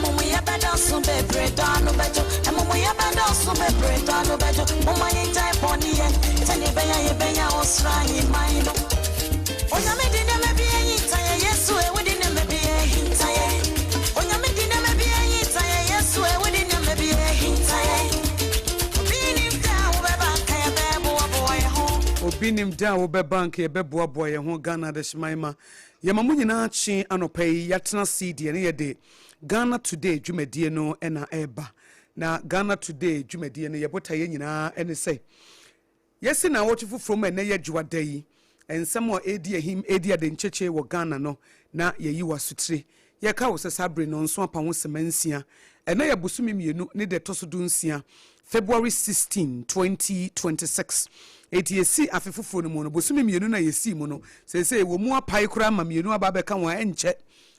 Emumu yabada sumbe breda no bejo. Emumu yabada sumbe breda no bejo. Mama yintai poni ye. Tani benya osra in mind. Onyame dine me bi yintai Yesu e we dine me bi yintai. Onyame dine me bi yintai Yesu e we dine me bi yintai. Obinim da wo be bank ye be boa ye ho Ghana de shmaima ye mamu nyina chi anopai yatena CD ne ye de Ghana Today dwumadie no na eba na Ghana Today dwumadie no ye bota ye nyina ene sei yesi na wotufu from ene ye dwuada yi ensem o edi ahim edi ade ncheche wo Ghana no na ye yi wasutire ye ka wo sabre no nso apa ho semansia ene ye busumi mienu ne de tosodu nsia February 16 2026 ATC afefufo no mo no bosumi mienu na yesi mu no sese wo mu apai kura ma mienu aba beka won enche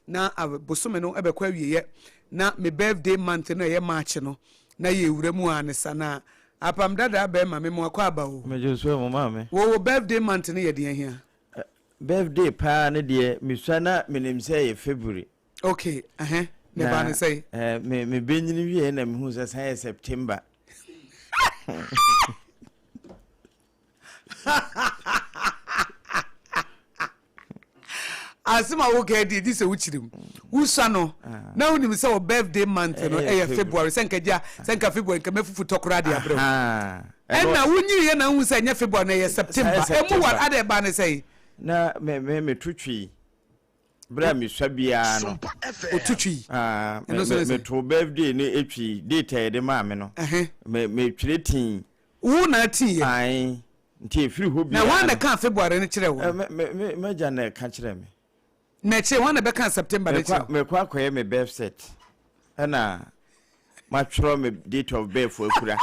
na bosumi no ebekwa wiye na me birthday month no ye March no na ye wuramu anesa na Apam Dadaa be ma me mo akwa aba o me Joshua mo ma me wo birthday month no ye de ahia birthday pa ne de misua na menim say ye February okay ne ba ne say me benyini wie na me hu say September Asima wo ke di this wuchirim wusa no na unim say birthday month no February senka February ka mefufu tokura de abre na wunyi ye na hu say nya February na ye September emu what ade ba ne say na me tutwi bra me swa bia no otutwi me to birthday ni etwi date de ma me no me twiretin wo na tin ye ai nti free hobby na wan na kan February ni kire wo me ja na ka kire me na che wan na be kan September de kire me kwa koye me birth set na ma twro me date of birth akura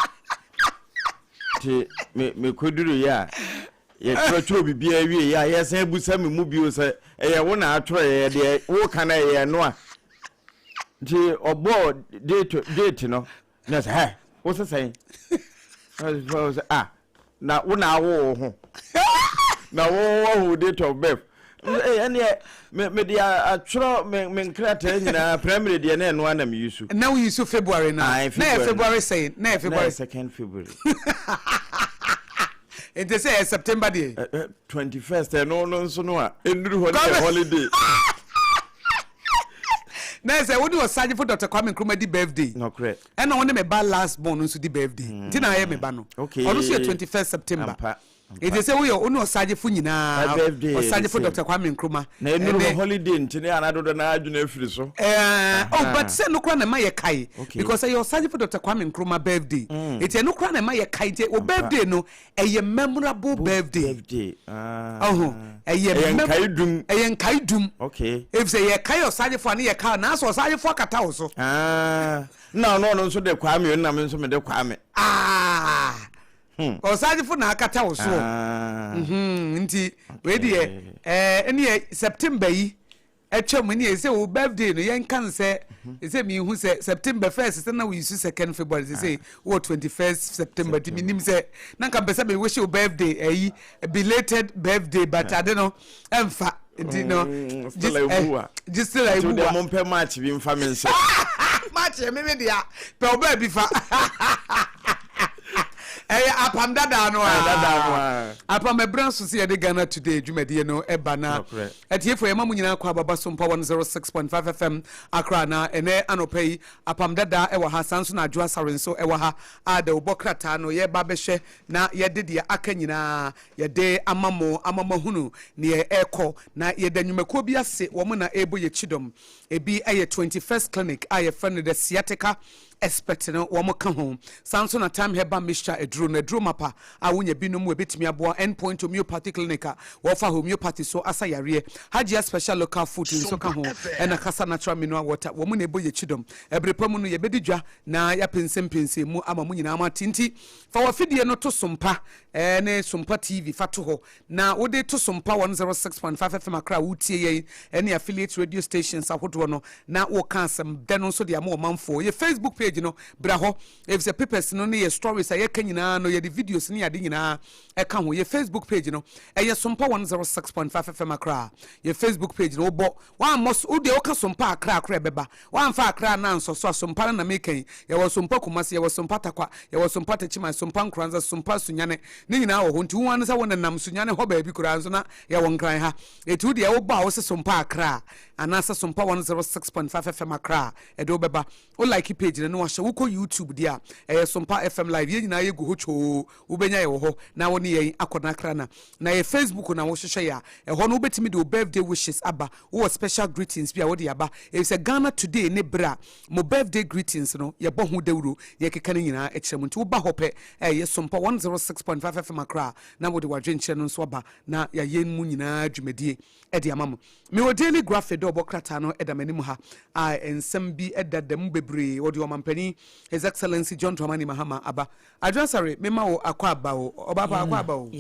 ti me koduru ya ye twro bibia wie ya ye san busa me mu bio se ye wo na atwro ye de wo kana ye no a ti obo date no na say wo se say na wo na wo ho na wo date of birth ene me dia atwro me nkrata nyina primary dia na eno ana me yusu na we yusu February na February say na February 2nd February it is September day 21st no so no a enduru holiday na say what do Osaje for Dr. Kwame Nkrumah di birthday no correct and on me ba last born nso di birthday ti na ye me ba no okay ono so 21st September it is say we ono Osaje fu nyina Osaje for Dr. Kwame Nkrumah na enduru holiday ntini anadodo na adwuna afiri so but say no kra na ma ye kai because say Osaje for Dr. Kwame Nkrumah birthday it no kra na ma ye kai o birthday no a memorable birthday eye kai dum okay if say ye kai Osaje for na ye kai na so Osaje for kata wo so no so de Kwame na me so me de Kwame Osaje for na kata wo so nti we dey ene September yi etwem ne say o birthday no yen kan say say me hu say September 1st say na we use 2nd February say o 21st September ti minim say na kan pese me wish you birthday belated birthday but I don't know emfa nti no just like to the month match bi mfa me nse match me dia pe oba bi fa Apam Dadaa Aadwoa Apam Ebranso si de Ghana Today dwumadie no eba na etiefo ye mamu nyina kwa baba Sompa 106.5 FM Accra na ene anopai Apam Dadaa ewa ha sanso na Aadwoa Asare nso ewa ha ada obokrata no ye ba behwe na ye de de aka nyina ye de amamo hunu ne eko na ye da nwumako bi ase wo mu na ebo ye chidom ebi eye 21st clinic aye friend the sciatica expect no wo mo ka ho sanso na time heba mixture edru na edru mapa a wonya binom we betimi aboa endpoint homeopathic clinic wo fa homeopathy so asayare hajia special local food so ka ho ena kasa natural mineral water wo mo na ebo ye chidom ebrepamu no ye bedidwa na ya pensem mu ama mu nyina ama tinti fa wa fidie no to Sompa ne Sompa TV fa to ho na wo de to Sompa 106.5 FM Accra wutie ye ene affiliate radio stations ahodo no na wo ka asem de no so de ama manfo ye Facebook page no bra ho if the papers no ne stories aye ka nyina nyina no ye the videos ni ade nyina e ka ho ye Facebook page no e ye Sompa 106.5 FM Accra ye Facebook page no bo wa mos wo de wo ka Sompa Accra beba wa mfa Accra na nso so Sompa na mekan ye wo Sompa Kumasi ye wo Sompa Takwa ye wo Sompa Techima Sompa Nkranza Sompa Sunyane ni nyina wo ho nti wo an sa wo nam Sunyane ho ba bi kura nso na ye wo nkran ha etu de wo ba wo se Sompa Accra anasa Sompa 106.5 FM Accra e do beba wo like page no wa hye wo ko YouTube dia e Sompa FM live ye nyina ye go ho cho wo benya ye wo ho na wo ne ye akona Accra na ye Facebook na wo hye ya e ho no betimi de birthday wishes aba wo special greetings bia wo de aba e say Ghana today ne bra mo birthday greetings no ye bo ho dawuro ye keka ne nyina e kyerem nti wo ba hope ye Sompa 106.5 FM Accra na wo de wadwenche no so aba na ya ye mu nyina dwumadie e de amam me wo daily graphic do obokrata no e da manim ha a ensem bi e da dem bebre wo de omampani His Excellency John Dramani Mahama aba adwasare me ma wo akwa aba wo oba pa akwa aba wo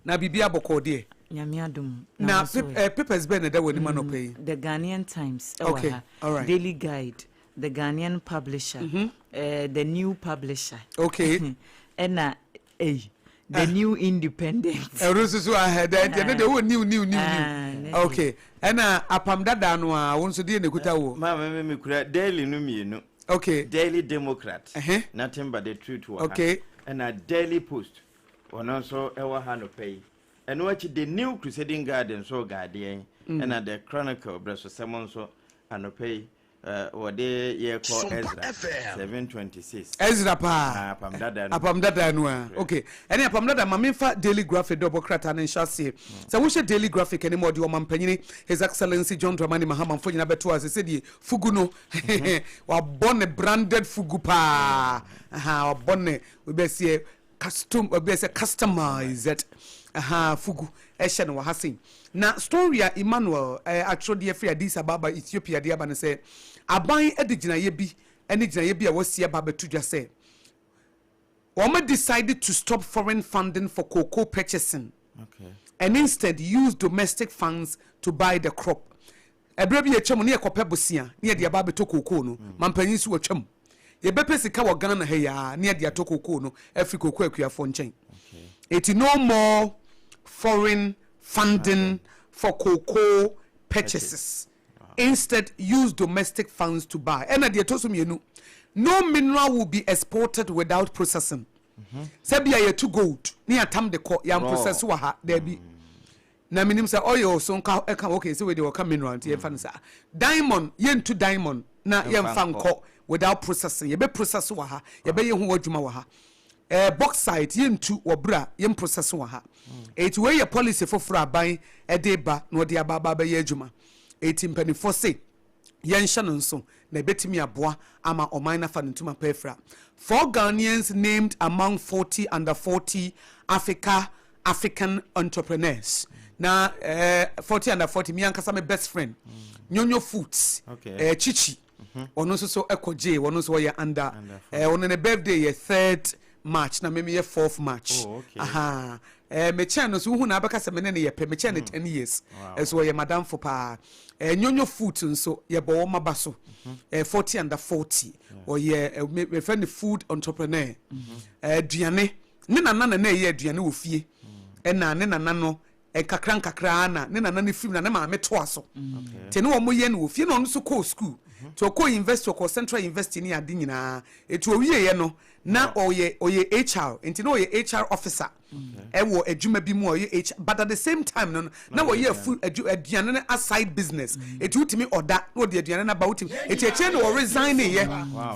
na bibia bokode Nyamiadum. Na papers be na da woni man pay. The Ghanaian Times. Okay. All right. Daily Guide. The Ghanaian Publisher. The New Publisher. Okay. And the New Independent. Erususu ahead and the new. Okay. And Apam Dadaa Aadwoa won so dey nekuta wo. Ma me kura daily no mienu. Okay. Daily Democrat. Nothing but the truth. Okay. And a Daily Post. One also ever hand pay. And watch the New Crusading Garden so guardian and at the Chronicle Bresso Salmon so and pay or they year called Ezra 726. Ezra pa Apam Dadaa Aadwoa. Okay. And Apam Dadaa Maminfa Daily Graphic double crata and shasi. So we should Daily Graphic anymore do Mampany His Excellency John Dramani Mahama for you beto as I said Fuguno or bonne branded Fugupa. Or bonne we be say custom we be say customized. Fugu eshe no hasin na story ya Emmanuel actually free Addis Ababa Ethiopia dia ba ne say aban edigina ye bi ene gina ye bi a wasie ba betudwa say Woma decided to stop foreign funding for cocoa purchasing. Okay. And instead use domestic funds to buy the crop. Ebrebi ye chemu ne ekope bosia ne de aba beto cocoa no mampanyin su atwam ye bepe sika wo Ghana he ya ne de ato cocoa no afri cocoa akuafo nchen. Okay. It no more foreign funding for cocoa purchases. Wow. Instead, use domestic funds to buy. And no mineral will be exported without processing. Sabia ye to gold. Ni atam de ko yam process wa ha there be. Na minim say oil so nka okay so we dey come mineral tie fa nsa. Diamond yen to diamond na yen fa nko without processing. Ye be process wa ha. Ye be ye ho adwuma wa ha. Bauxite yentu wobra yem process wa ha eti we ye policy for aban e de ba no de ababa ba ye adwuma eti mpanifo se yen hye no nso na betimi aboa ama oman na fa ntuma pefra 4 Ghanaians named among 40 under 40 African entrepreneurs na 40 under 40 me ankasa my best friend Nyonyo Foods Chichi ono so ekoje ono so ye under ono ne birthday ye 3rd March na maybe 4th March. Oh, okay. Me channel so hu na abaka se me ne ye pe me channel 10 years. So ye madam for pa. Nyonyo food nso ye bo wo maba so. 40 under 40. Or ye me friend food entrepreneur. Duane ne nana na ye duane wo fie. Na ne nana no kakra na ne nana ne film na ma me to aso. Te ne wo mo ye no wo fie no nso ko school. To ko invest ko central university ni ade nyina etu owie ye no na oye HR enti no oye HR officer wo adwuma bi mu oye HR but at the same time no na oye full aduane na aside business etu utimi order no de aduane na ba utimi eti eche no resign ye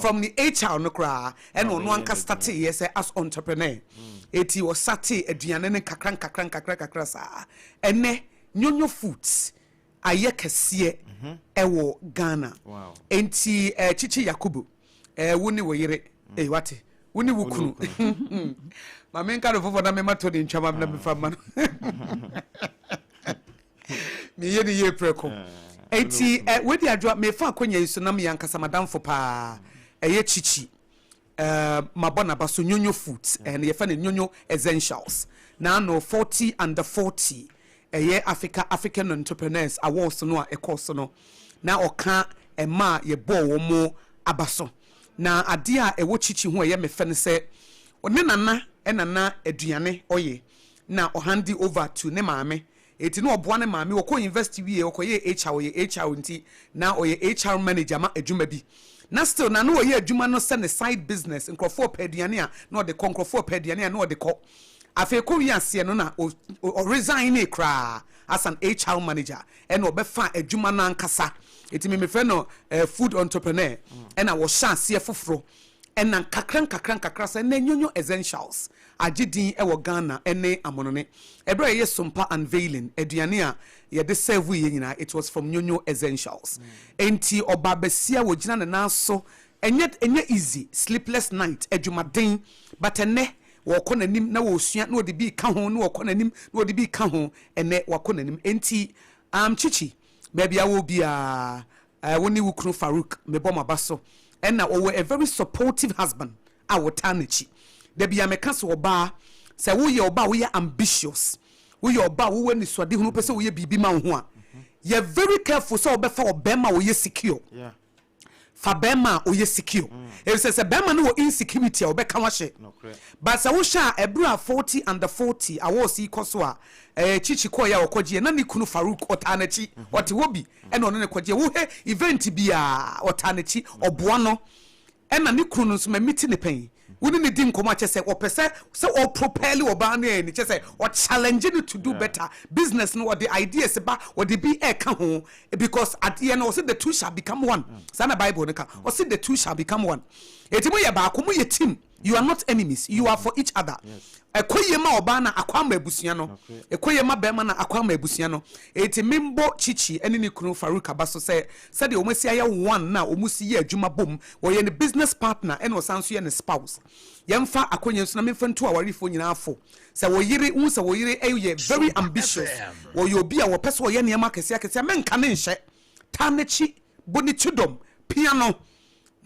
from the HR no kra and no anka start ye say as entrepreneur eti o sate aduane ne kakra sa ene Nyonyo Foods aye kese ewo Ghana. Wow. Enti Chichi Yakubu woni wo yire wate woni wukunu ma men ka do fofo na me mato de ntwama na me fama me ye de ye preko enti we di adwa me fa akonya iso na me yankasa madam fo pa eye Chichi mabona baso Nyonyo Foods and ye fa ne Nyonyo Essentials na no 40 under 40 African entrepreneurs awards no a course no na oka ema ye bo wo mo abaso na ade a ewo Chichi ho ye me fe ne se one nana enana aduane oye na o handi over to ne maame eti no oboa ne maame wo ko invest wie wo ko ye HR nti na o ye HR manager ma adwuma bi na still na no o ye adwuma no send a side business nkrofo paduane a na o de konkrofo paduane a na o de ko afi ko wi ase no na o resign e kra as an HR manager and obefa adwuma na nkasa eti me fe no food entrepreneur and I was chance foforo and na kakran say na nyonyo essentials agidin e wo Ghana ene amonone ebra ye Sompa unveiling aduane a ye de serve ye nyina it was from nyonyo essentials enti oba besia wo gina na so enye easy sleepless night adwumaden but ene wako nanim na wo sua na wo de bi ka ho na wako nanim na wo de bi ka ho ene wako nanim enti chichi baby awo bia woni wukru Farouk mebo mabaso ena owo a very supportive husband awotanichi da bia meka so oba se wo ye oba wo ye ambitious wo ye oba wo wani swade hunu pese wo ye bibi ma ho a you very careful so obefa obema wo ye secure fa bema o ye secure if say bema no insecurity o be ka wa hye but say wo sha ebra 40 under 40 awo si koso a chichi ko ya okogie na ni kunu Farouk otanachi ote wobi e no ne kogie wo he event bia otanachi oboa no e na ni kunu so ma meeting ne pen woni ne din komo ache say opese say o propel oba na ni che say o challenge you to do better business no the ideas ba o the be e ka ho because at the end o say the two shall become one sana Bible ne ka o say the two shall become one etimo ye ba ko mo ye team you are not enemies you are for each other ekoye ma oba na akwama ebusua no ekoye ma bema na akwama ebusua no etimimbo chichi ene ni kunu Farouk abaso say de omasi aye one na omusi ye adwuma bom wo ye ne business partner ene osanso ye ne spouse yemfa akonye so na memfa nto awarefo nyina afo say wo yire hu say wo yire ye very ambitious wo ye obi a wo pese wo ye ne ma kese menka ne nhye tanechi boni tudom piano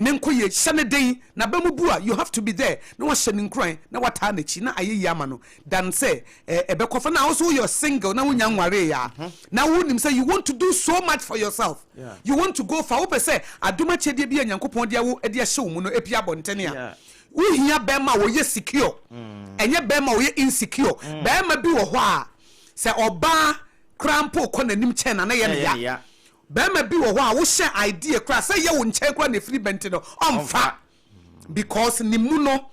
nenkoye hyene den na bamubua you have to be there na wa hyene nkran na wata na chi na ayeyi ama no dan say ebekofa na also you're single na wonya nware ya na wonim say you want to do so much for yourself you want to go for wo say aduma chede bia nyankopon de wo de hye wo mu no epia bontene a wo hia bema wo ye secure enye bema wo ye insecure bema bi wo ho a say oba krampo ko nanim che na ye ne ya bema bi wo ho a wo share idea kra say ye wo nche kra na free bent no omfa because ni mu no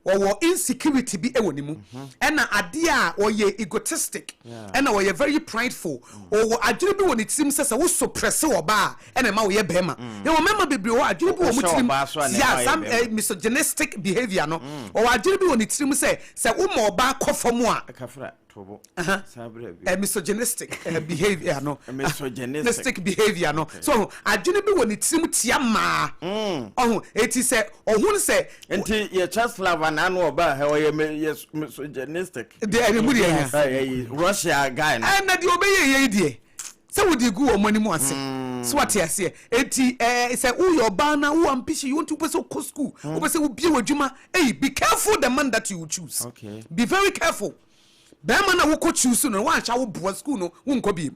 wo insecurity bi e wo ni mu ena ade a wo ye egotistic ena wo ye very prideful wo adwene bi wo ni tim say wo suppress wo ba ena ma wo ye bema ye wo mema bebre wo adwene bi wo mu tim some misogynistic behavior no wo adwene bi wo ni tim say wo mo ba kofom a misogynistic behavior no misogynistic behavior no so adwene bi wo ni tim tia ma eti say ohun say enti ye just love na no oba he oye misogynistic de anybody Russia guy na de obeye ye die say wo di gu o mani mu ase so what ase eti say who your ba na who ambitious you want to person go school wo person wo bie wadwuma be careful the man that you choose be very careful bema na wo ko choose no wan sha wo bo school no wo nko bi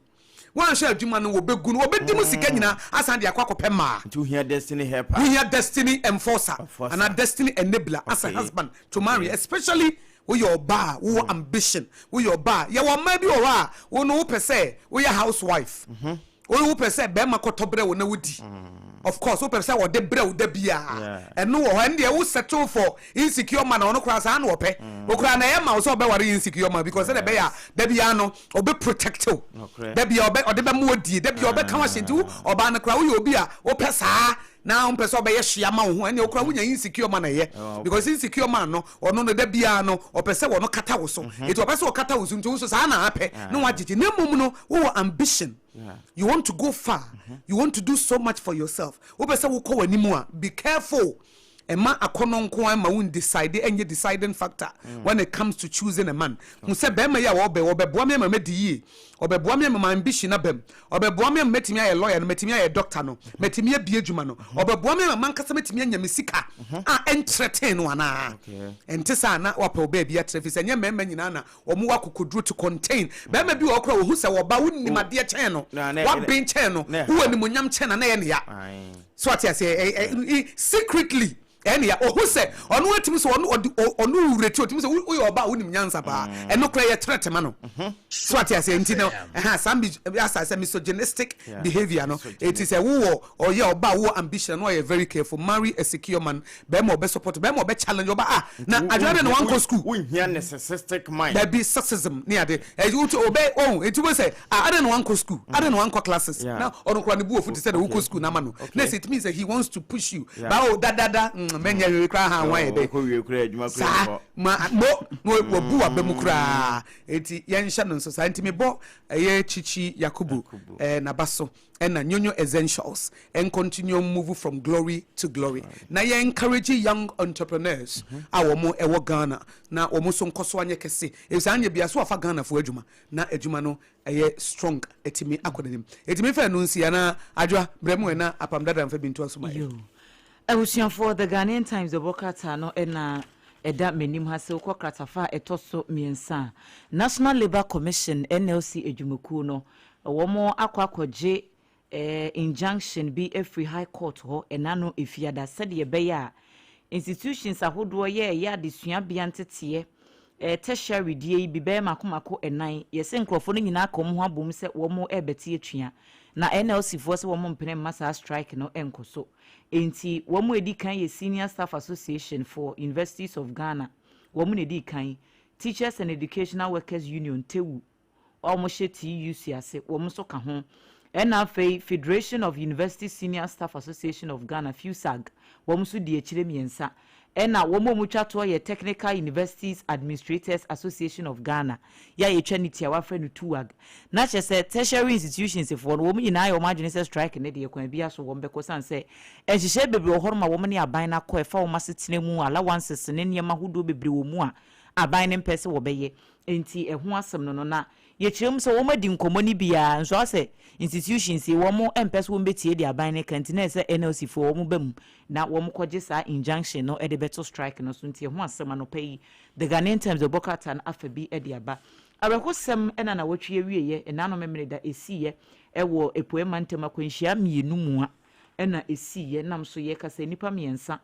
wan sha adwuma no wo begu no wo bedi mu sika nyina asan de akwakope ma to hear destiny helper we hear destiny enforcer and a destiny enabler as a husband to marry especially with your bar wo ambition with your bar ya wo ma bi wo ha wo no wo pese wo ya housewife wo pese bema ko tobre wo na wodi of course wo pese wo de bre wo da bia eno wo han de wo settle for insecure man ono kra sa na wo pe wo kra na yema wo so be ware insecure man because the be ya da bia no obe protect you da bia obe ode be mo odi da bia obe kan wa shentu oba na kra wo ye obi a wo pesa na on person be ye hia ma wo ho ene okra wonya insecure man na ye because insecure man no ono no da bia no o pese wo no kata wo so it o pese wo kata wo so ntu so sa na ape na wagigi na mum no wo ambition you want to go far you want to do so much for yourself wo pese wo ko wanimu a be careful ema akono nko an ma won decide enye deciding factor when it comes to choosing a man mu se be ma ya wo be boa me ma di yi obe boa me ma ambition na bem obe boa me metimi aye lawyer no metimi aye doctor no metimi abie adwuma no obe boa me ma nkasa metimi anya mesika entertain no ana entisa na wape obe bia traffic enye mema nyina na omo wakokoduro to contain be ma bi wo kra wo hu se wo ba wonni made chen no wa ben chen no wo animonyam chen na ye ne ya so what you say secretly any who say on what him so on rate him say we oba wonim nyansa ba e no kra ye threat ma no so what you say ntino some as I say misogynistic behavior no it is a wo or ye oba wo ambition no you very careful marry a secure man be mo be support be mo be challenge oba na adware no one go school we hear narcissistic mind there be sexism near the you to obey it will say I don't want go school I don't want go classes now on kra ne bu ofu say the go school na ma no next it means that he wants to push you but dada menya we kra ha wan ebe ko we kra adwuma kra ma mo bu abemu kra enti yen hye no so sa enti me bo ye chichi yakubu na baso and nyonyo essentials and continue move from glory to glory na ye encourage young entrepreneurs awomo ewo Ghana na omo so nkoso anye kese e sa anye bia so afa Ghana fo adwuma na adwuma no eye strong etimi akodanim etimi fa no nsia na adwa bremu na apam dada mfa bintu asoma for the Ghanaian Times the Bokata no ena eda menim ha se ukọ kratafa etoso miensa National Labour Commission NLC ejumuku no womo akwakoje injunction be every high court ho enano efiada said ye beya institutions ahodo ye ya desua bia ntete tertiary die bi be makomako enan yese nkrofo no nyina akom ho abom se womo ebeti atua na NLC for se womo mpene massa strike no enkoso enti womo edi kan ye Senior Staff Association for Universities of Ghana womo edi kan Teachers and Educational Workers Union tewu omo she TUC ase womo so ka ho NFA Federation of University Senior Staff Association of Ghana FUSAG womo so di echire miensa ena womo mutwa to ye Technical Universities Administrators Association of Ghana ya ye twaniti wa fra no tuwag na che se tertiary institutions for womo nyina ya omadwene se strike ne de kwan bia so wombe kosan se ehihye bebre ohoroma womo ne aban na ko efa womo setene mu allowances ne niema hodo bebre womu a aban ne mpese wo beye enti eho asem no na ye kirem se womo di nkomoni bia nso ase institutions womo empese wo betie di aban ne kantina se NLC for womo bam na womo koje sa injunction no e de beto strike no so nti eho asem no pay the Ghanaian Times the Bokata na afabi e di aba awekosem ena na wotwe wieye ena no memene da esiye ewo epoema ntema kwanhia mienu mu a ena esiye nam so ye kasa nipa miensa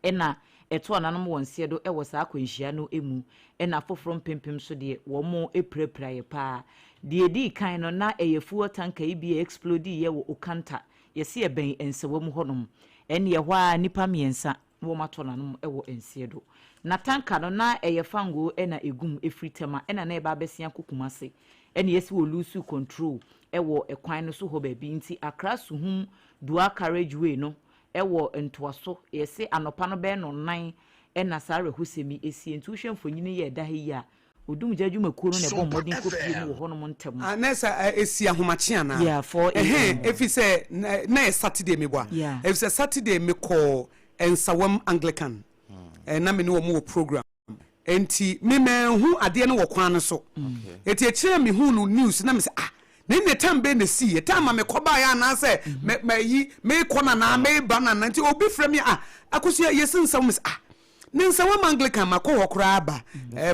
ena eto ananom wonse do ewo sa akwanhia no emu ena foforo mpempem so de womo eprapraye pa de di kan no na eyefuo tanka ibi explode ye wo okanta yesi eben ensewom honom ene ye hwa nipa miensa wo mato nanom ewo ensie do na tanka no na eyefango ena egum efritema ena na eba besia kokumase ene yesi wo lose control ewo ekwan no so ho ba bi nti akra suhum dual carriageway no ewo ntoaso yesi anopa no be no nan ena sare husemi esi nti hwemfo nyine ye da hi a odum jadwumakuo no ne bom modin kopi mu ho no montem anesa esi ahomache ana yeah for efi se na Saturday me boa efi se Saturday me call ensawam Anglican na me no wo program enti me hu ade no wo kwan no so eti ekire me hu no news na me se ne tambe ne si etama me koba ya na se me kona na me banana nti obi frame Akosua yesinsa me ne nsawam Anglican makọ hokra aba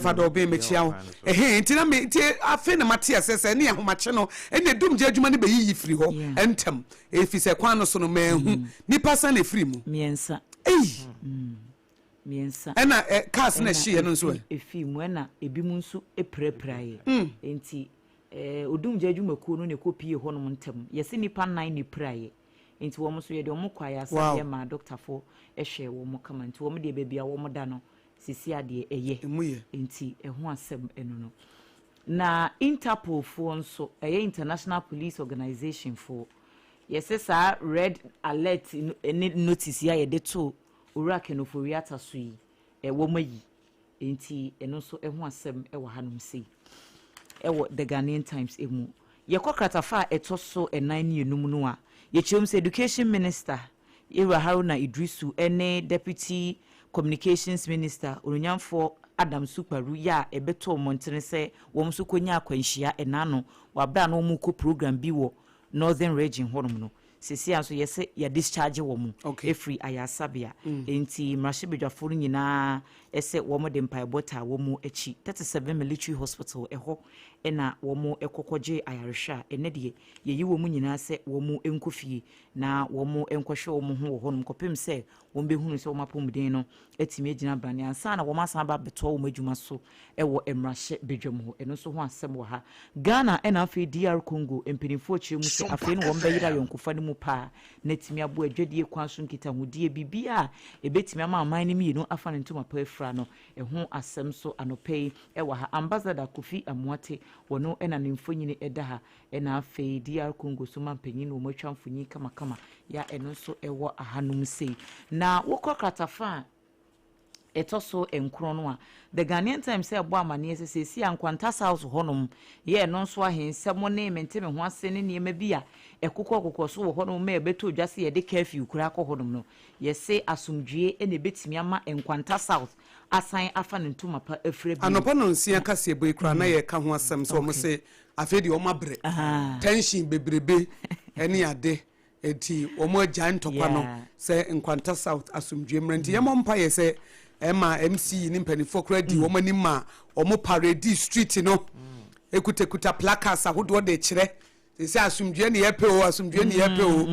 fada obi mechiawo nti na me nti afi na mate asese ne ahomache no ene dum je adwuma ne be yi firi ho entem efi se kwan no so no mehu nipa san na firi mu miensa miensa ena cars na hye no so efi mu ena ebi mu nso eprapraye enti odum je adwumakuo no ne kopie ho no ntem yesi nipa 9 ne praye enti wo mo so ye de mo kwaya sa ye ma doctor fo ehwe wo mo kama enti wo mo de bebia wo mo da no sisi ade eye enti eho asem enu no na Interpol fo nso International Police Organization fo yesi sa red alert notice ya ye de to urake no fo riata so yi wo mayi enti eno so eho asem e wa hanom sei ewo the Ghanaian Times emu ye kwokratafa etoso enan ne enum no a ye chemse Education Minister Ewa Haruna Idrisu ene Deputy Communications Minister Onyamfo Adam Suparu ya ebeto montene se wom so konya akwanhia enano wabra no mu ko program bi wo Northern Region honom no sisi anso yese ya discharge wo mu free ayasabia enti mrahye bedwafo nyina ese wo mo de mpaebota wo mu echi 37 military hospital eho ena wo mu ekokogye ayaresha ene de yeyi wo mu nyina se wo mu enkofie na wo mu enkohwe wo mu ho ho nom kopem se wo mbehunu se wo mapomden no etimi agina brane ansa na wo masan ba beto wo madwuma so ewo emrahye bedwam ho eno so ho asem wo ha Ghana ena afi DR Congo empinifo chire mu se afi no wo mbeyira yonkofa ne mu pa netimi abo adwadie kwanso nkita hodie bibia ebetimi ama aman ne mienu afa ne ntoma pa afra no eho asem so anopei ewa ha ambassador Kofi Amuate wono ena ne mfonyini eda ha ena afi DR Congo so mampanyin no matwa mfonyi kama ya eno so ewo ahanum sei na wokọ kratafa etoso enkro no a the Ghanaian Times say abo amane ese si ankwanta south honom ye no so ahensem ne mente me ho ase ne niema bi a ekokọ so wo honom ma ebeto dwase ye de curfew kura akọ honom no ye se asomdwie ene betimi ama enkwanta south asan afa ne ntoma pa afre bi anopa no nsia kase boy kura na ye ka ho asem so mo se afedi o mabre tension bebrebe ene ade eti o mo agya ntokwa no se enkwanta south asomdwie mrenti ye mo mpa ye se Emma MC ni mpanifo kredi wo mani ma omo parade street no ekuta placards ahodo de kire se asumdue ne yepe o asumdue ne yepe o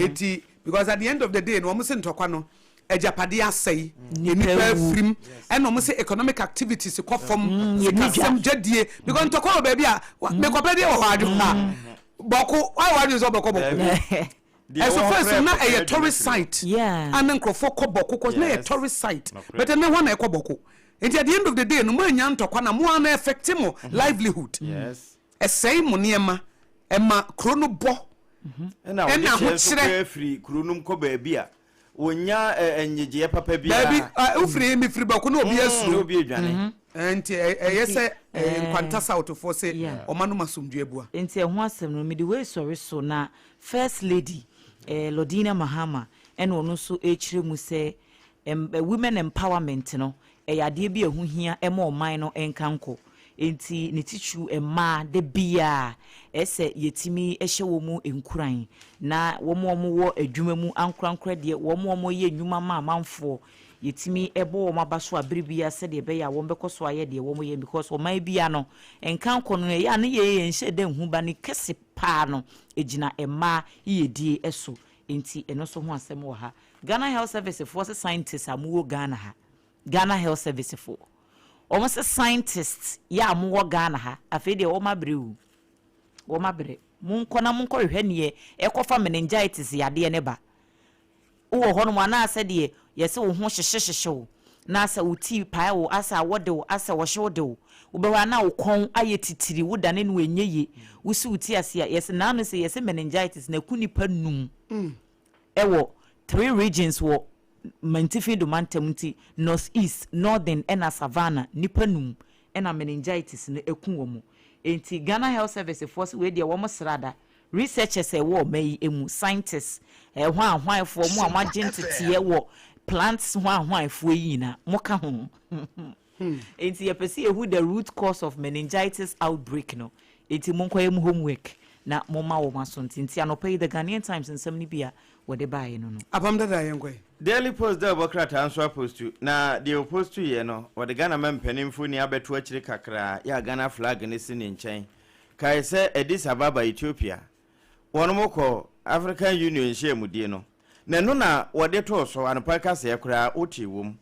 eti because at the end of the day no omo se ntokwa no ejapade asai nipa frim eno omo se economic activities ko fom sem jadie because ntokwa baby a me ko pede wo hadu ha boko why wadu so boko as a person na a tourist site and nkrofo koboko cause na a tourist site but na ho na ekoboko and at the end of the day no manya ntokwa na mo na affect mo livelihood yes esai mo niema ema krono bo na ho kire free kronum ko ba bia wonya enyeje papa bia baby ufri mi free bako na obi asu obi adwane enti yese nkwanta south for say omanu masumdue bua enti ho asem no me the way sorry so na first lady Lodina Mahama eno no so echire mu se women empowerment no yade bi ehu hia ema oman no enkanko enti ne tichu ema de bia ese yetimi ehye wo mu enkuran na wo mo wo adwuma mu ankrankra de wo mo ye adwuma ma amanfo yetimi ebo wo mabaso abribia se de be ya wo bekoso aye de wo mo ye because o man bia no enkanko no ya ne ye nhye de hu ba ne kese pa no ejina ema yedie eso enti eno so ho asem wo ha Ghana Health Service for scientists amuwo Ghana ha Ghana Health Service for almost scientists ya amuwo Ghana ha afede wo mabrewu wo mabre munkona munko hwehwe ne ekofa meningitis yade ne ba wo ho no na ase de yese wo ho hyehyehyehye na asa uti pae wo asa wode wo asa wo hye wo ubewa na wo kon aye titiri wo dane no enyeye wo si uti ase yese na no se yese meningitis na kunipa num ewo 3 regions wo Mantifi do mantemti northeast northern ena savannah nipa num ena meningitis no ekun wo mu enti Ghana Health Service force we dia wo mo srada researchers e wo mai emu scientists hwan fo mo amagentete wo plants hwan fo yina mo ka ho enti ye pese who the root cause of meningitis outbreak no enti mo nkoye mu homework na mo ma wo masonti enti anopai the Ghanaian Times nsem ni bia wo de bae no Apam Dadaa yenkwe Daily Post da bokrata answer post to na the post to ye no wo de Ghana man panimfo ni abeto akire kakra ya Ghana flag ne sini nchen kai se Addis Ababa Ethiopia wono moko African Union shemudie no na no na wo de to so anopaka se yakra oti wom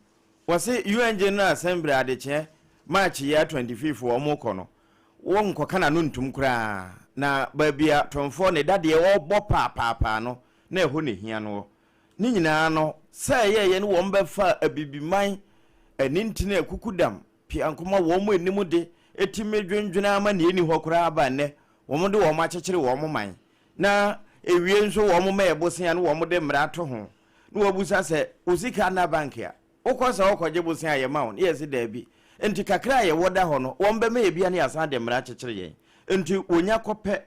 wo se UN General Assembly adeche March ya 25 wo moko no wo nkoka na no ntum kra na babia tonfo ne dade wo bo pa no na eho ne hia no ni nyina no say ye ne wo mbefa abibiman anintine akukudam pi ankoma wo mo enimu de etimedwendwena ama ne eni hokura aba ne wo mo de wo ma kyekere wo mo man na ewie nso wo mo ma ebosia no wo mo de mra to ho no wabusa se osika na bank ya ukosa okoje bosia ye ma won yes da bi enti kakra ye woda ho no wo mbe ma ebia ne asan de mra kyekere ye enti onya kope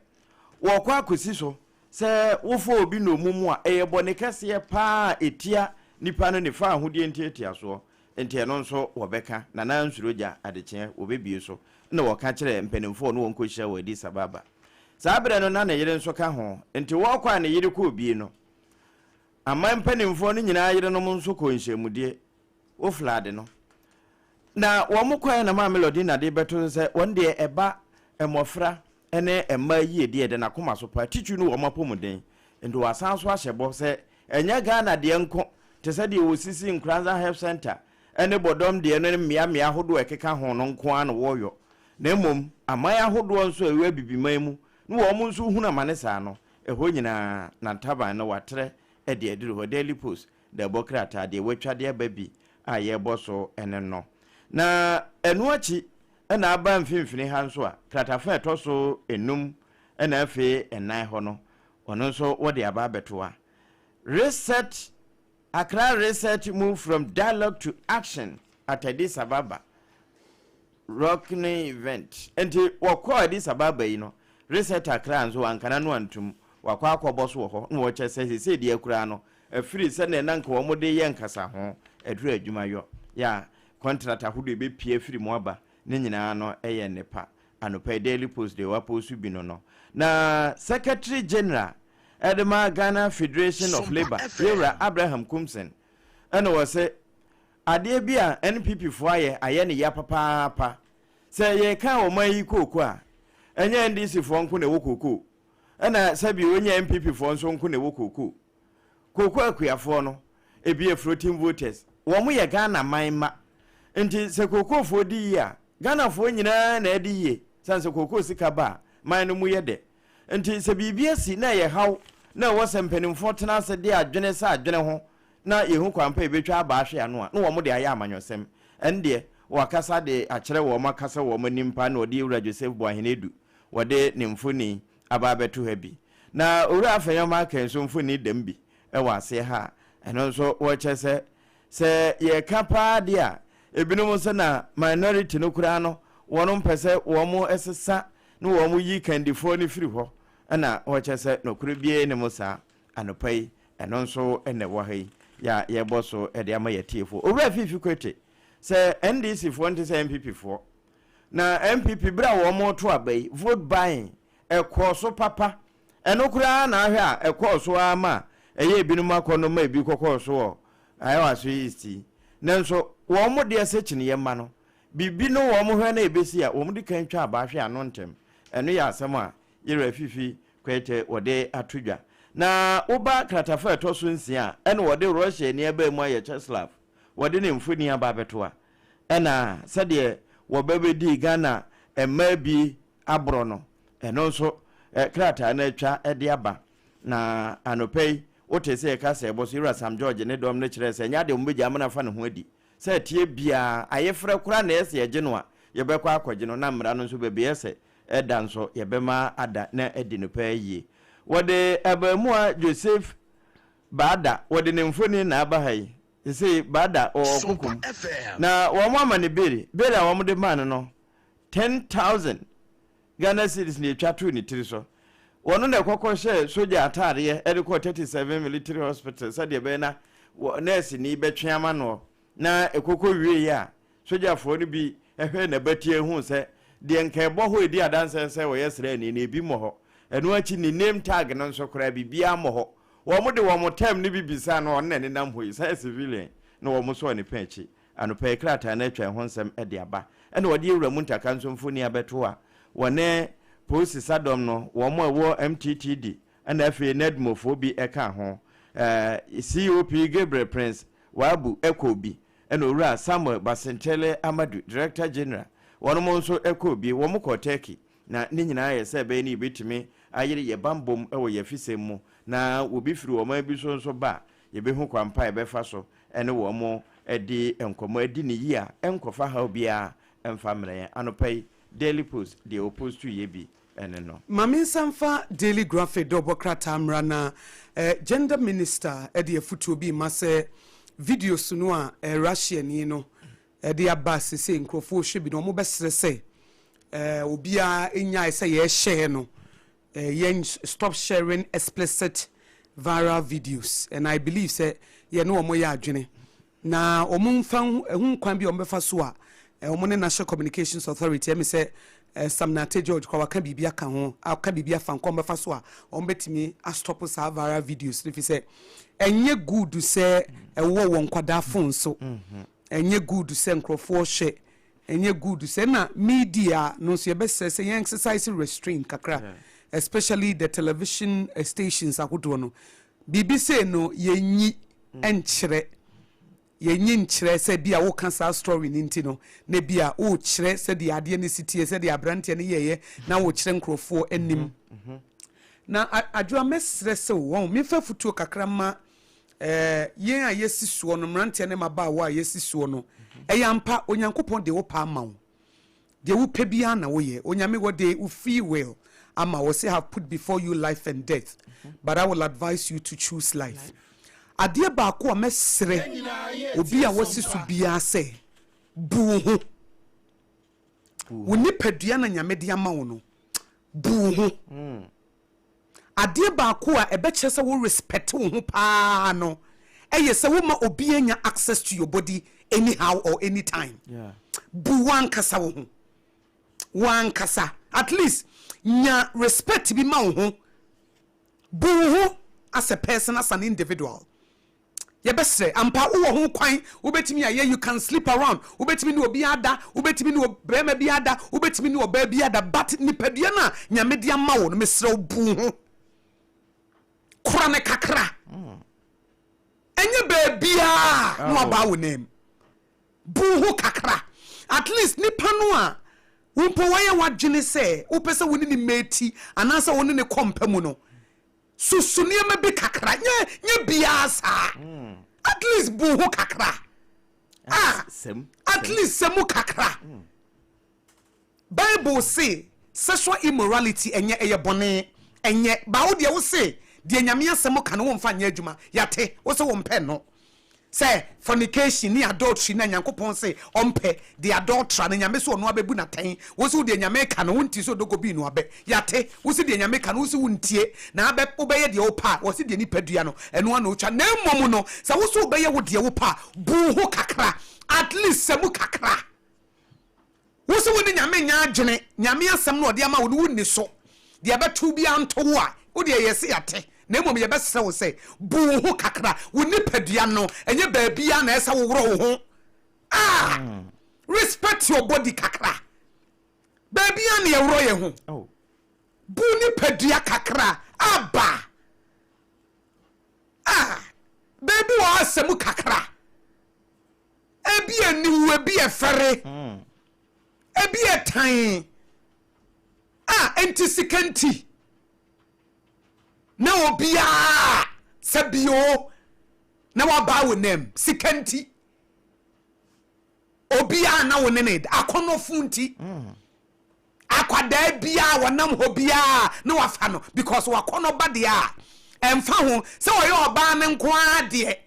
wo kwa akosi so se wofo obi no mumu a eyebone kese pa etia nipa no ne fa ahode enti so enti eno nso wobeka na na nsuroja adekye obebie so na woka kire mpanimfo no wonko hia wo Addis Ababa Sabre no na ne yere nso ka ho enti wo kwa ne yere ko bi no aman panimfo no nyina yere no nso ko nhyemude wo flade no na wo mo kwa na ma melody na de beto se won de eba emofra ene emma yiede de na koma so pa tichu no wo mapomuden enti wasan so ahyebo se enya Ghana de enko te se de wo sisi Nkranza Health Center ene bodom de no mmia hodo ekeka ho no nko an wo yo na emom amaya hodo nso ewe bibiman mu no wo mo nso huna manesa no eho nyina na taban no watre e de eduru Daily Post de bokrata de wetwade baby a ye boso ene no na enu achi na aba mfimfini ha nso a kratafa etoso enum na afi enan ho no ono nso wode aba betoa research Accra research move from dialogue to action at Addis Ababa rocking event enti wakọ Addis Ababa yi no research Accra nso ankana no antum wakọ akọbọso ho no woche se de akura no afiri se na nanka wo mode ye nkasa ho aduru adwumayo ya contract ahudo be pie afiri mo aba ne nyina no eye nepa anopa Daily Post de waposu bi no na Secretary General Edema Ghana Federation of Labour Yura Abraham Kumsen ene wo se ade bia NPP fo aye ne ya papa se ye kan o man yi koko a enye NDC fo nko ne wo koko ena sabi onye NPP fo nso nko ne wo koko akuafo no ebi floating voters wo mo ye Ghana manma enti se koko fo di ya Ghana fo nyina na edi ye sanse koko sika ba man no mu ye de enti se bibia si na ye haw na wo sempanimfo tena se de adwene sa adwene ho na yehu kwampa ebetwa aba ahwe ano a na wo mo de aya amanyosem ende wakasa de akere wo makasa wo manimpa na odi Ewura Joseph Boahenedu wode ne mfoni aba beto ha bi na owura afanyama kanso mfoni dembi e wase ha eno nso wo chese se ye kapa de a ebinom se na minority no kura no wono mpese wo mo esesa na wo mo yi kandifo ni firi ho ana wo chese no kura bie ne musa anopai eno nso ene wo hai ya ye boso e de ama ye tiefo owura fifi kwete se NDC fo nti se MPP fo na MPP bra wo mo to abai vote buying e koso papa eno kura na ahwe a e koso ama eye binum akono ma bi kokoso ayo aso yisti nanso wo mo de asechine ye ma no bibi no wo mo hwe na ebesi a wo mo de kan twa aba ahwe ano ntem eno ya asem a yere fifi kwete wode atodwa na uba kratafa etoso nsia eno wode Russia ni aba mu aye Cheslav wode ne mfuni aba betoa ena sede wo babedi Ghana emma bi abro no eno nso krata na atwa ede aba na anopei wote se ka se boso Ewura Sam George ne dom ne kire se nya de mbeji amana fa ne ho adi se tie bia ayefra kura na ese ye no a ye bekwa akwaje no na mra no nso bebe ese eda nso ye bema ada na edi no pa yi wode abamua Joseph Bada wode ne mfoni na aba hai se Bada o kukum na wo mo amane bere a wo mo de man no 10,000 Ghana cedis ne twato ni tiri so wono na kokko she soja atare e de ko 37 military hospital sade be na nurse ni betwe ama no na ekoko wie ya soja fo no bi ehwe na batie hu se de nka bo ho edi adanse se wo yesra ni na bi mo ho eno achi ni name tag no nso kora bibia mo ho wo mo de wo mo tem ni bibisa no on na ne nam hoyi sai civilian no wo mo so ni penchi anopa krata na atwa ho nsem e de aba ene wo de Ewura Muntaka nso mfoni abeto a wone Posi Sadom no wo mo wo MTTD ene afi Nedmofo bi eka ho COP Gabriel Prince wabu ekobi ene Owura Samuel Basentele Amadu Director General wono mo nso ekobi wo mo koteki na ni nyina ye se be ni bitimi ayire ye bambom ewo ye fisem mu na obi firi wo ma bi so nso ba ye be hu kwampa ye be fa so ene wo mo edi enkomo edi ni yi a enkofa ha obia emfa mre anopai Daily Post the opposed to ye bi ene no Mami Sanfa Daily Graphic Dobrokrata Amrana gender minister edi afutu bi ma se video sunu a Russia ni no edi abase se nkrofo hwe bi no mo besere se obia enya se ye share no yen stop sharing explicit viral videos and I believe say ye no omo ya adwene na omo mfa hu kwan bi omo befa so a omo ne National Communications Authority me say Samnate George kwa waka bibia ka ho aka bibia fa nko mbefa so a ombetimi a stop sa viral videos if say enye good say ewo won kwada phone so enye good say nkrofo hye enye good say na media no so be say yen exercise restraint kakra especially the television stations akodo no bibi say no yenyi enkyere yenyi nkyere se bia wo kansa story ninti no na bia wo kyere se de ade ne sitie se de abrante ne yeye na wo kyere nkrofo anim na adwa mesre se wo me fa futuo kakra ma yen a yesi suo no mrante ne maba wo a yesi suo no eyampa onyankopon de wo pa ma wo de wo pe bia na wo ye onyame wo de wo free will ama wo say have put before you life and death but I will advise you to choose life. Adie ba ko mesre obi a wasi su bia se bu ho woni padua na nyame de ama wo no bu ho adie ba ko a ebe kire se wo respect wo ho pa no eye se wo ma obi anya access to your body anyhow or anytime bu wan kasa wo ho wan kasa at least nya respect bi ma wo ho bu ho as a person, as an individual. Yebesre ampa wo ho kwan ubetimi aye you can sleep around ubetimi no obi ada ubetimi no brema bi ada ubetimi no oba bi ada but nipadua na nyame dia ma wo no mesre bu ho kora ne kakra enye ba bia no aba wo nem bu ho kakra at least nipa no a wumpo waye wadwene se upese woni ni meti anasa woni ne kompam no susunie me bi kakra nye biasa at least bu ho kakra at least semu kakra Bible say sexual immorality enye bone enye ba wo de wo say de nyame asem ka no wo mfa nya adwuma yate wo se wo mpe no say fornication ni adultery na nyankopon say ompe the adulterer na nyame so no abebu na tan wo se wo de nyame ka no wonti so dogo bi no abe yate wo se de nyame ka no wo se wontie na abe wo be ye de wo pa wo se de ni padua no eno ana otwa na mmom no sa wo se wo be ye wo de wo pa bu ho kakra at least semu kakra wo se wo ni nyame nya adwene nyame asem no de ama wo ni so de abetu bi anto wo a wo de yesi yate na mmom ye bese wo say bu ho kakra wo ni padua no enye ba bia na esa wo woro ho respect your body kakra ba bia na ye woro ye ho bu ni padua kakra aba baby wa asemu kakra ebi aniwu ebi efere ebi etan enti sikanti na obia sabio na waba wo nem sikanti obia na wo ne akono funti akwada bia wonam ho bia na wafa no because wakono bade a emfa ho se wo ye oba ne nko ade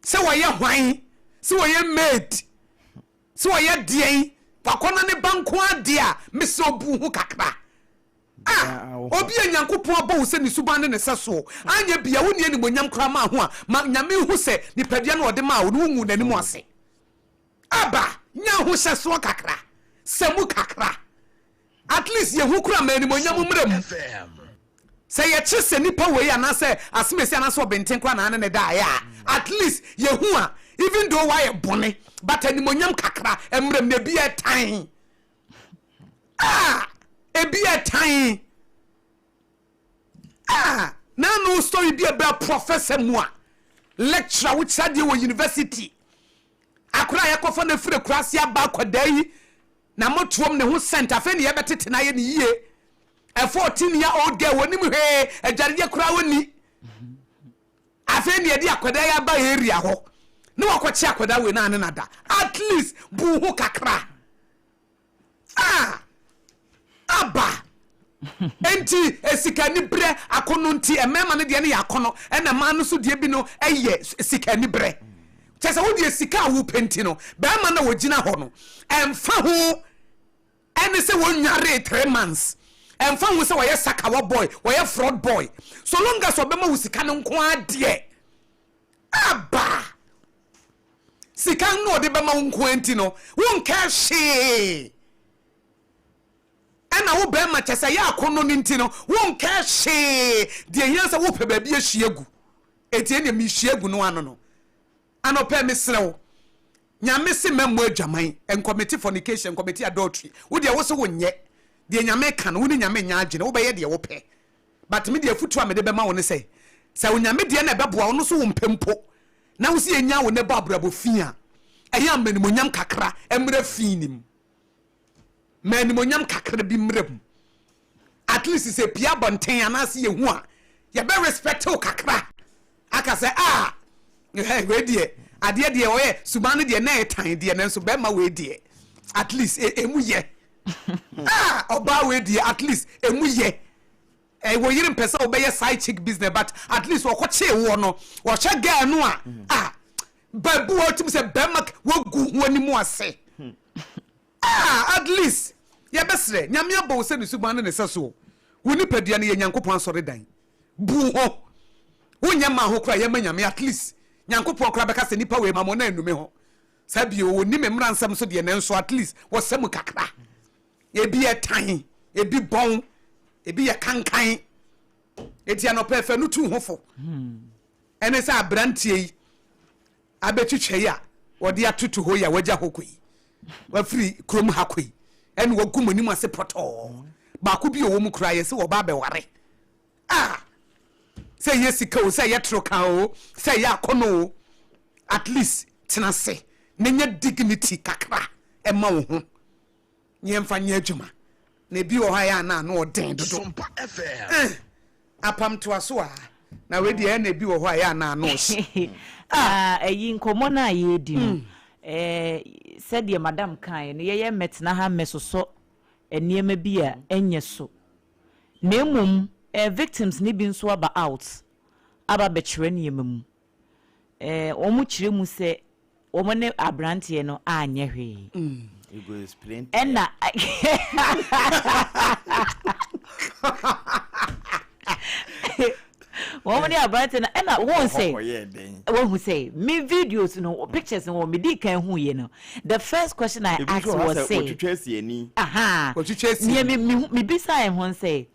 se wo ye hwan se wo ye maid se wo ye dien wakono ne banko ade a meso bu hu kakra obi enyankopon aba wo se ni suban ne seso anya bia wo ne ni monyam kra ma ho a ma nyame hu se ni padua na ode ma wo ngu nanim ase aba nya ho seso kakra semu kakra at least ye hu kra ma ni monyam mram say ye chese nipa we ya na say asemesi ana so benten kra na ne da ya at least ye hu a even though why bone but ni monyam kakra emram na bi etan ebi etan na no story bi about professor mua lecturer which said you university akura yakofa na fire kurase aba kwadai na motuom ne ho center fe ne yebetete na ye ne yie a 14-year-old girl woni mu he ajareye kura woni afe ne ye akwadai aba area ho ne wakochi akwadai we na nada at least bu ho kakra aba enti esikani bre akono nti emema ne de ne yakono ena ma no so de bi no eye esikani bre chese wo de esika wo penti no ba ma na wogina ho no emfa ho ene se wonware 3 months emfa ho se wo ye sakawa boy wo ye fraud boy so long as obema wo sika no nko ade aba sika no de bema wo nko enti no won ka hwe ɛna wo be ma chese ya akono ni nti no wo nka hye de hiansa wo pe ba bi ahyiagu etie ne mi hyiagu no ano no anope mesrew nyame se memmo adwaman en committee fornication committee adultery wo de wo se wo nye de nyame ka no wo ni nyame nya agye no wo be ye de wo pe but me de afutu a me de be ma wo ne se wo nyame de na beboa wo no so wo mpempo na wo se enya wo ne ba abrabo fia eya menimonyam kakra emre finim menimonyam kakra bi mrem at least se pia bonten anase ye hu a ye be respect o kakra aka se we die ade de oye subanu de na etan de na nso be ma we die at least emu ye oba we die at least emu ye wo yirim pesa obeye side chick business but at least wo koche wo no wo che ga no babu otim se be ma wo gu ho ani mu ase at least ye besre nyame abo se ni subanu ne seso wo ni padua ne ye nyankopon asore dan bu ho wo nyama ho kra ye ma nyame at least nyankopon kra beka se nipa we ma mo na anume ho sabi wo ni me mra nsam so de ne nso at least wo sem kakra e bi etan e bi bon e bi ye kankan eti anope fa no tu hofo ene sa abrantie yi abetwetwe ya wo de atutu ho ya wagya hokoi wa free krom hakoi ene wo gumoni mu ase poto ba ko bi wo mu kra ye se wo ba be ware say yes ko say yetro ka o say ya kono at least tena se nenya dignity kakra e ma wo ho nyemfa nya adwuma na bi wo ha ya na no den dodo Sompa FM apam to aso na we de na bi wo ha ya na no eyi nkomo na ye di no said the madam kan no ye metna ha mesoso eniema bi a enye so na emum victims ni bi nso aba out aba bekire ne yemam omu kire mu se omo ne abrante no anye hwe you go explain ena omo ne abrante na ena won say me videos no pictures no me di kan hu ye no the first question I asked was say me bisa e hon say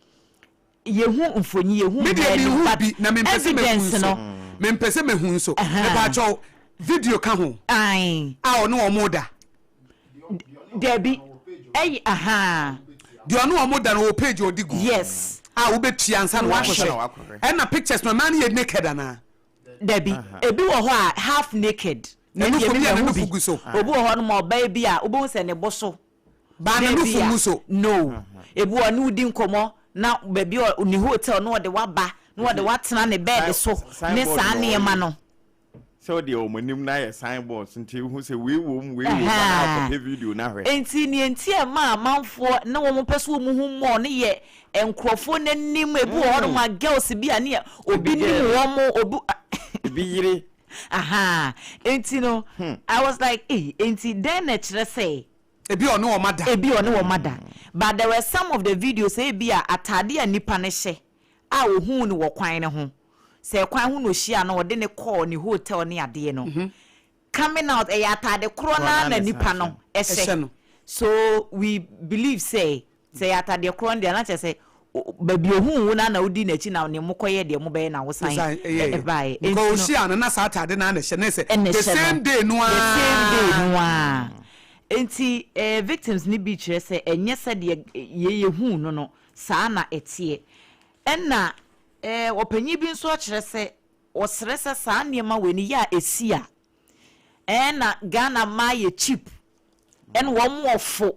yehu mfonyi yehu na evidence no mempese mehu so e ba cho video ka ho no omoda debi di ono omoda no page odigu yes wo betua ansa no wakose and na pictures no man ye naked ana debi ebi wo ho a half naked na no fugu so obi wo ho no mo ba bi a obo se ne boso ba na no fugu so no ebi wo no udi nkomo na baby ni hotel no de waba no de watena ne bed so ne sa ne ma no so de o manim na ye signboard nti hu se we na video na hwe enti ni enti e ma manfo na wo mo peso mu hu mo ne ye enkrofo nanim ebu wo no ma girls bi ane obi ni wo mo obi bi yire enti no I was like enti then na kire say ebi ono wo mada but there were some of the videos ebi a atade a nipa ne hye a ohun ni wo kwan ne ho se kwan ho no hia na wo de ne call ni hotel ne ade no coming out e atade kro na nipa no ehye so we believe say atade kro na na che say baby ohun wo na odi na chi na ne mokoye de mo be na wo san e bai go hia na sa atade na hye ne se the same day no enti victims ni bi kire se enye se de ye hu no saa na etie enna opanyi bi nso kire se osere se saa niema weni ya esia enna Ghana ma ye cheap en wo mwofo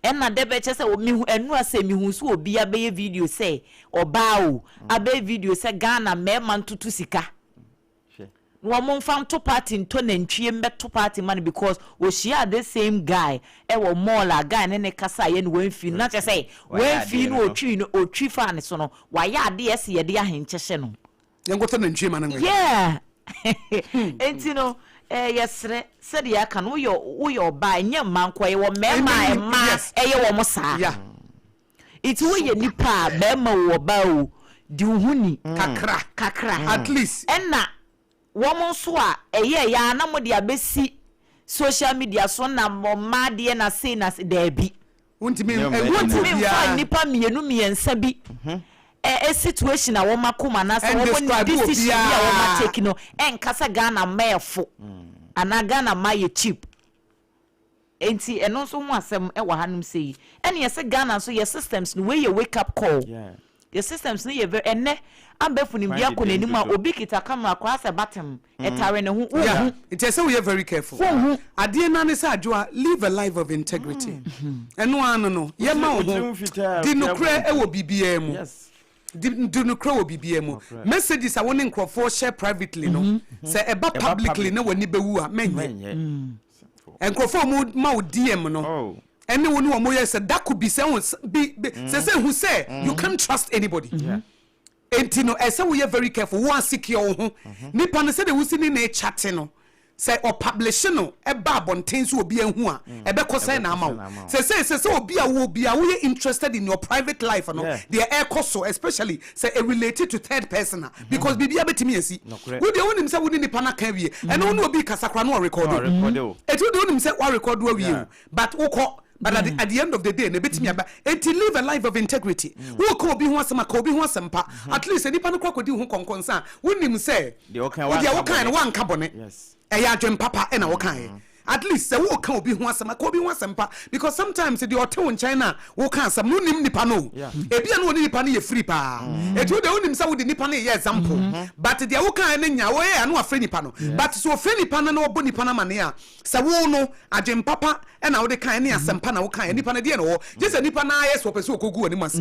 enna debe kire se mihu enu ase mihu so obi abe video se obao abe video se Ghana mema ntutu sika woman found to party in Tonentry to party money because we share the same guy wo mall a guy ne kasa ye no wenfi na che say wenfi no otwi no otwi fa ne so no wa ya de ese ye de ahenkyehye no ye ngoto nantwi ma no yeah enti no yesre said ya kan wo yo ba nye manko ye wo mema ye wo mo saa yeah it wo ye nipa mema wo ba o di huni kakra at least enna woman so a ya na mo de abesi social media so na mo ma de na say na there bi Untimi find nipa mienu miensa bi a situation a woma kuma na se wo decision bi a woma take no enkasa Ghana mayefo ana Ghana maye cheap enti eno so ho asem e wa hanum sei ene yese Ghana so your systems no wey wake up call your systems no ye very ene ambefu ni bia ko nanim a obi kita camera kwa se batem etare ne ho it is so we are very careful ade na ne sa adwoa live a life of integrity eno ano no ye ma ho di no kra e wo bibia mu do no crowd BBM messages I want to share privately no say about publicly no when bewu a menye and crofo ma DM no anyone who mo say that could be say who say you can't trust anybody enti no say we are very careful one secure ho nipa no say the wusini na chat no say or publish no e ba bonten so obi ehu a e be kosa na ama say obi a wo bia we interested in your private life no the air coso especially say related to third person because bibia betimi asi we dey onim say we ni nipa na kan wie e no no obi kasakra no record e to dey onim say wa record wa wie but but at the end of the day na betimi aba and to live a life of integrity wo ko obi ho asema ka obi ho asempa at least nipa no kwa kodi ho konkonsa wonim say the okay one wan ka bone eya dwem papa na wo kan at least say wo kan obi ho asema ka obi ho asempa because sometimes the hotel in China wo kan asem no nim nipa no ebia no nipa no ye free pa etu de wonim say wo de nipa no ye example but the wo kan na nya wo ye no afre nipa no but so afre nipa no bo nipa na mane a say wo no adwem papa na wo de kan na asempa na wo kan nipa na de na wo just nipa na yes wo pese okogu oni mas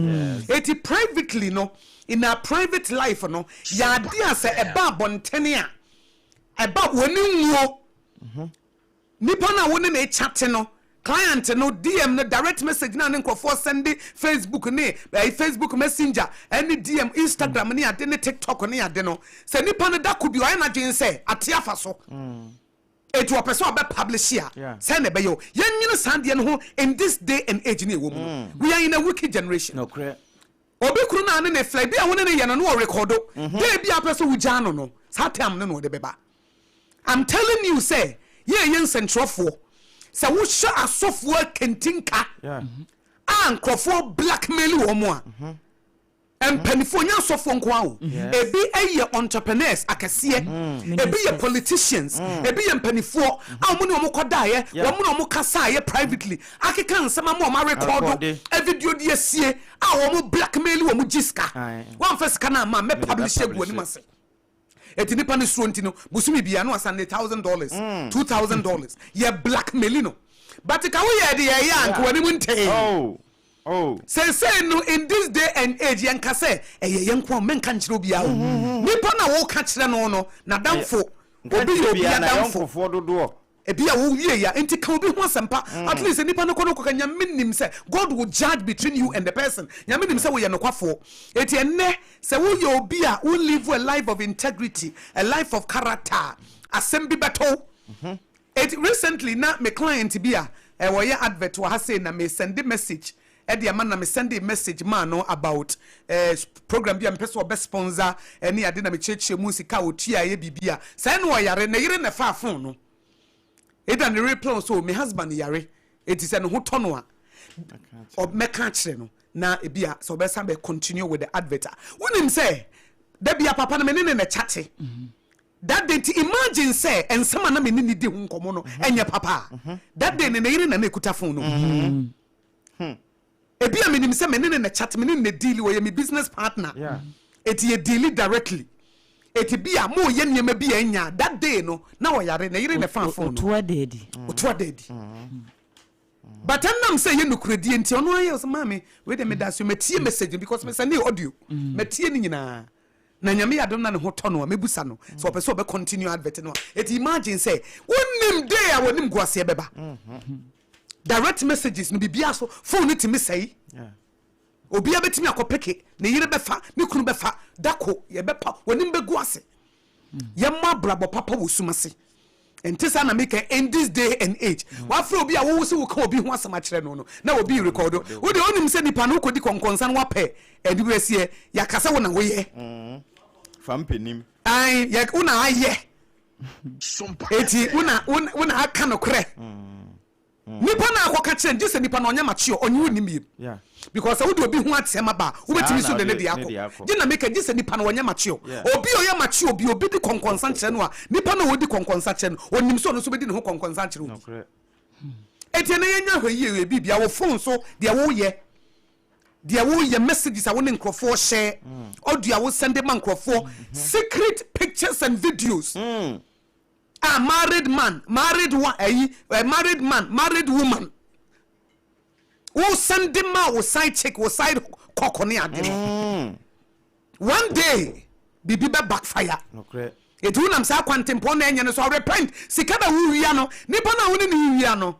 eti privately no in a private life no ya dia say eba bontene a eba woni nwo nipa na woni na chat no client no DM no direct message na nkofo send Facebook ne Facebook Messenger any DM Instagram ne ade ne TikTok ne ade no say nipa no da could be why na dwen say ate afa so etu opeso obe publish here say na be yo yennyina sande no ho in this day and age ne wo mu we are in a wicked generation no cre obi kru na ne fly bia woni ne ye no no recordo dey bia peso wuja no no satam ne no de beba I'm telling you say yen centrofo say wo sha asofo kentinka ankofo blackmail wo mo a empanifo nya asofo nko awo ebi eye entrepreneurs akase ebi ye politicians ebi ye empanifo amu ne omo kodaye wo mo no kasaye privately akeka nsema mo ma record e video de asie a wo mo blackmail wo mo jiska one first kana ma me publish egu ani mase eti nipa ne so ntino busumi bia no asande $1,000 $2,000 ye blackmail no but ka wo ye de ye anko wani munte say no in this day and age yanka say yenko menka nchire obi a nipa na wo ka kire no na damfo obi ye obi damfo fo dodo ebia wo wie ya enti ka obi ho asempa at least nipa no kono koka nyamenim say God will judge between you and the person nyamenim say wo ye nokwafo eti enne say wo ye obi a wo live a life of integrity a life of character assembly battle it recently na me client bia wo ye advert wo ha say na me send the message e man na me send a message man no about program bia me person be sponsor ene ade na me cheche musika otua ye bibia say no yare na yire na fa phone no Eda ne reply so my husband yare it is an ho tono a or meka kire no na ebia so be sam be continue with the advert wonim say da bia papa na me ne na chate that day imagine say and some na me ni di ho nkomo no enye papa that day ne yire na ekuta phone no ebia me nim say me ne na chat me ne deal with me business partner it ye deal directly eti bia mo ye niema bia nya that day no na wo yare na yire na fan phone otua dedi but annam say ye nukredi enti ono aye so mama we de me da so metie message because me send audio metie ni nyina na nyame yadom na ne ho tono mebusa no so opese obe continue advert no eti imagine say wonim day a wonim guase beba direct messages no bibia so phone ti me say obi abetimi akopeke ne yire befa ne kunu befa dako ye bepa wonim begu ase ye ma brabo papa wo sumase entisa na make in this day and age wa fra obi a wo se wo ka obi ho asama kire no na obi record wo de onim se nipa no kodi konkonsa no wape edi wesie ya kasa wo na wo ye fam penim ai ye una aye eti una aka no kre nipa na akoka kire just nipa na onya machi onye unimi yeah because we do obi hu atema ba wobetimi so de ne de akọ je na make just nipa na onya machi obi oya machi obi di konkonsa kire no a nipa na wodi konkonsa kire no onim so no so be di ne ho konkonsa kire no etiene yenya hweyi bibia wo phone so de wo ye messages a won nkrofo share audio wo send man nkrofo secret pictures and videos a married man married woman who send them out with side chick with side kokoni ade one day bibi be backfire okay it will am sa kwantempo na enye no so repent sika da wu wia no nipa na woni ni wia no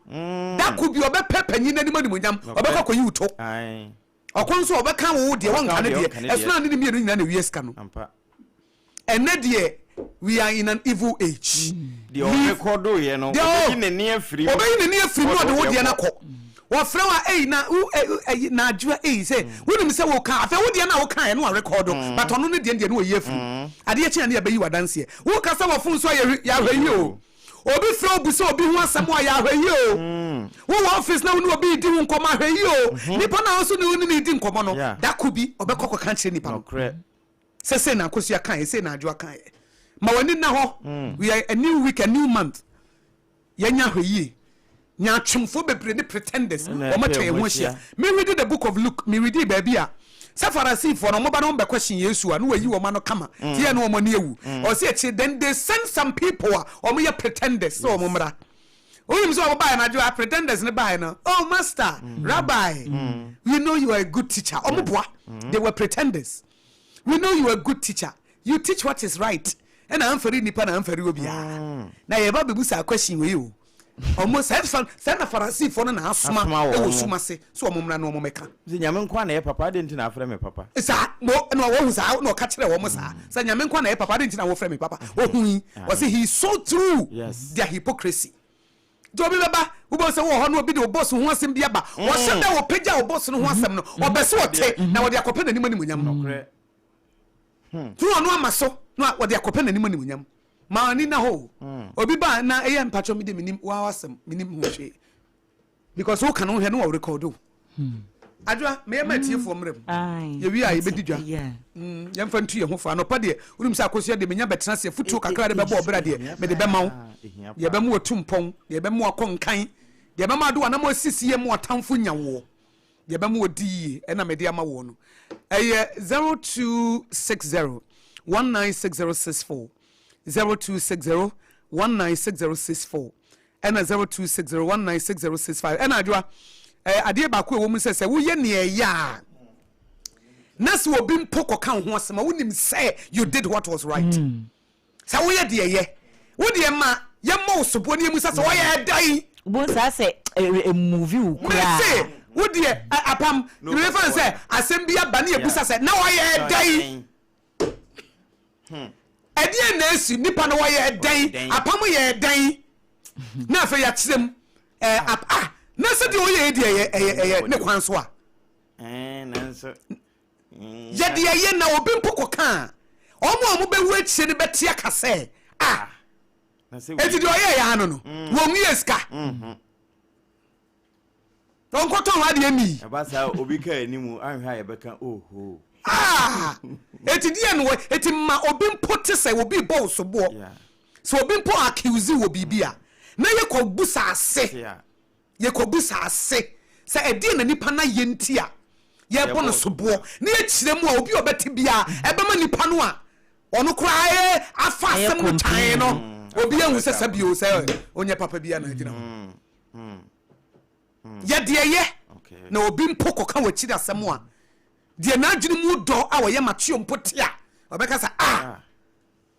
that could be obe pepanyi na ni manimonyam obe kokoyi uto ai okonso obe kan wo de won kan de esuna ni mi nyina na wi sika no ampa ene de we are in an evil age the record ye no obe ni ne afiri no de wo de na ko wo fra wa na adwa say wonim say wo kan afa wo de na wo kan no record but ono ne de no wo ye afiri ade chi na ne abayi wadanse wo ka sa wo fun so ya hwayi o obi fra obu se obi hu asem a ya hwayi o wo office na wo obi di hu nkoma hwayi o nipa na so ne ni di nkoma no that could be obekoko kan kire nipa no se na Akosua kan se na adwa kan ma wani na ho we are a new week a new month yanya hwayi nya chumfo bebre ne pretenders o ma twa ho hia me read the book of Luke me read baby a Safarasi for no mo ba no be question Yesu a no wayi wo ma no kama tie no mo na ewu o se echi then they send some people o mo ye pretenders so mo mra oyim so buy na jo pretenders ne buy no oh master rabbi we know you are a good teacher o mo boa they were pretenders we know you are a good teacher you teach what is right and am feri nipa na am feri obi a na ye ba bebusa question we o almost send na Farasi for na asuma e wo suma se so omumra na omumeka nyame nkwa na ye papa de ntina afre me papa sa no no wo hu sa no ka kire wo mo sa nyame nkwa na ye papa de ntina wo fre me papa wo hu wo say he is so true their hypocrisy do bi baba wo bo se wo ho no obi de wo boss hu asem bia ba wo se da wo pagya wo boss no hu asem no wo be se wo te na wo de akope na nimani munyam no tu ono amaso no wo de akope na nimani munyam ma ni na ho obi ba na eye mpacho mi de minim wa wasem minim ho hwe because wo kan ho hwe no wo record o adwa me ye matie fo mrem ye wi a ye bedi dwa ye mfa ntu ye ho fa no pa de unim sa Akosua de menya betena se futu kakra de bebo obra de me de be mawo ye be mo otumpon ye be mo akonkan ye be ma do na mo sisi ye mo atamfo nyawo ye be mo odi e na me de ama wo no 0260 196064 0260196064 and 0260196065 and adwa ade ba ko wo mu se wo ye ne ya na so obi mpoko kan ho asema wonim say you did what was right sa wo ye de ye wo de ma ye ma osobo ne mu sa wo ye dai bo sa se movie ukura wo de apam you refer say asem bia ba ne ebusa say na wo ye dai edie na esi nipa no ye dan apam ye dan na afa ya kirem na se de oye edie ne kwan so a na so ye de ye na obi mpoko kan omo be wu achie ne beti aka se na se eti de oye ya no wo nwi eska don ko ton wa de mi e ba sa obi ka animu anhwa ye beka oho eti die no eti ma obi mpote se obi bo sobo so obi mpo accuse wo bibia na ye ko busa ase se edi na nipa na ye ntia ye bo no sobo na ye kire mu a obi obete bia e be ma nipa no a ono kra afa asem no tan no obi ahu se sabio se onye papa bia na agina ye de ye na obi mpo ko ka wa kire asem a de na adwene mu do a wo ye matio mpotia obeka sa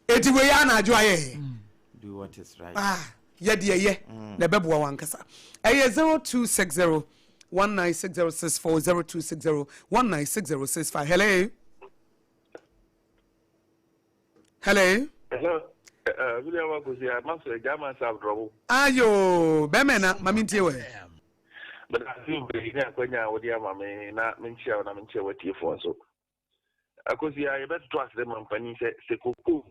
edi we ya na adwo aye do what is right ye de ye na beboa wankasa 0260 196064 0260 196065 hello William Akosua Master German Sabro ayo bemena mamintie we but I feel very kwanya wodi ama me na menchia wati fo so Akosua you better trust them company se koko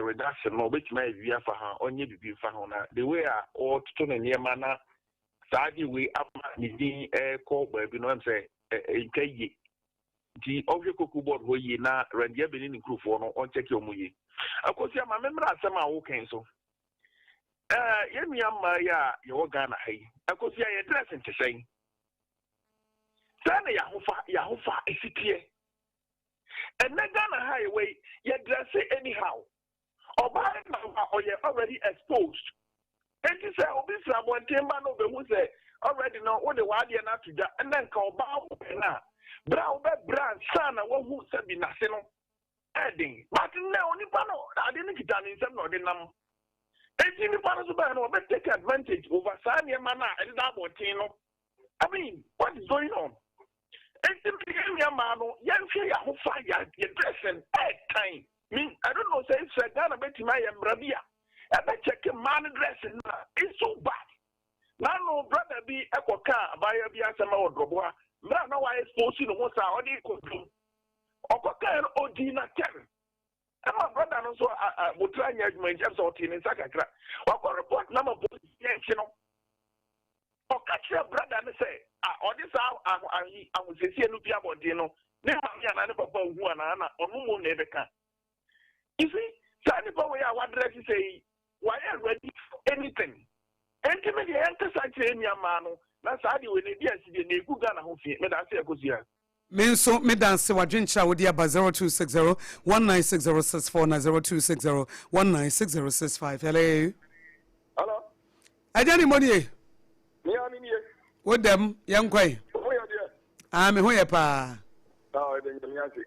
reduction no BITMISE via fa ha onye bibi fa ho na the way a all to na niema na Sadi we ama ni call baby no am say nkaye di ovye koku board ho yi na randia beni ni krufo no on check your muyi Akosua ma memra asem a wo ken so yemi amma ya yo Ghana hai Akosua ye dress ntesen sana ya hofa esitie and na Ghana hai we ye dress anyhow oba na oye already exposed and you say obi sra bontemba no be hu say already no wo de wade na tuja and then ka oba na brown be brand sana wo hu say bi na se no ending but now onipa no ade ni kita ni nsem no de nam enti ni pa no so ba no be take advantage over sana man na ade da botin no I mean what is going on enti mi ma no yan hwe ya ho fa ya dressing time me I don't know say it's Ghana betima ya mrabia I bet check man dressing it's so bad now no brother be ekoka abaya bi asema odroboa mra na why expose no ho sa odi kodum okoka odi na ten ama brother no so motra nya adwuma njem so oti ni sakakra wakọ report na ma police yenchi no okachi brother no say odi sa ahusesi enu bia bodi no ne ma ya na ne papa hu ana na onumu na ebeka you see sani pa we ya wadress say why ready for anything enti me enter sache eni amano na sadi we ne dia sidi na egu Ghana ho fie me da se Akosua Minso me dance wadwencha wodi aba 0260 196064 na 0260 196065 hello ajani moni me ani ni wodam yankwai me ho ye pa de nyamyase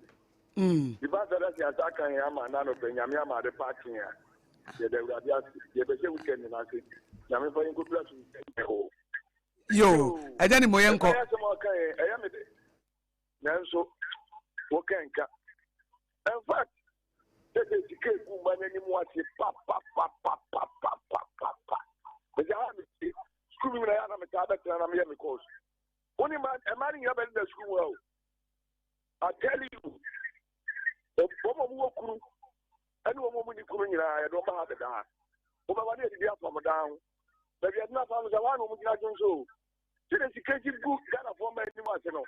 di ba da ya atakan ya ma na no pe nyame ama de parking ya ye de uradia ye be se weekend na se nyame fa yin ko plus yo ajani mo yanko Nanso, wokenka. In fact, this is the case who man anymore say pa. But I have to screw me na me tada na me cause. Only man a man in the school well. I tell you, the woman who crew and woman who crew I don't have the down. Over one day the from down. But you have not found the one who not so. This is the case book Ghana for me anymore no.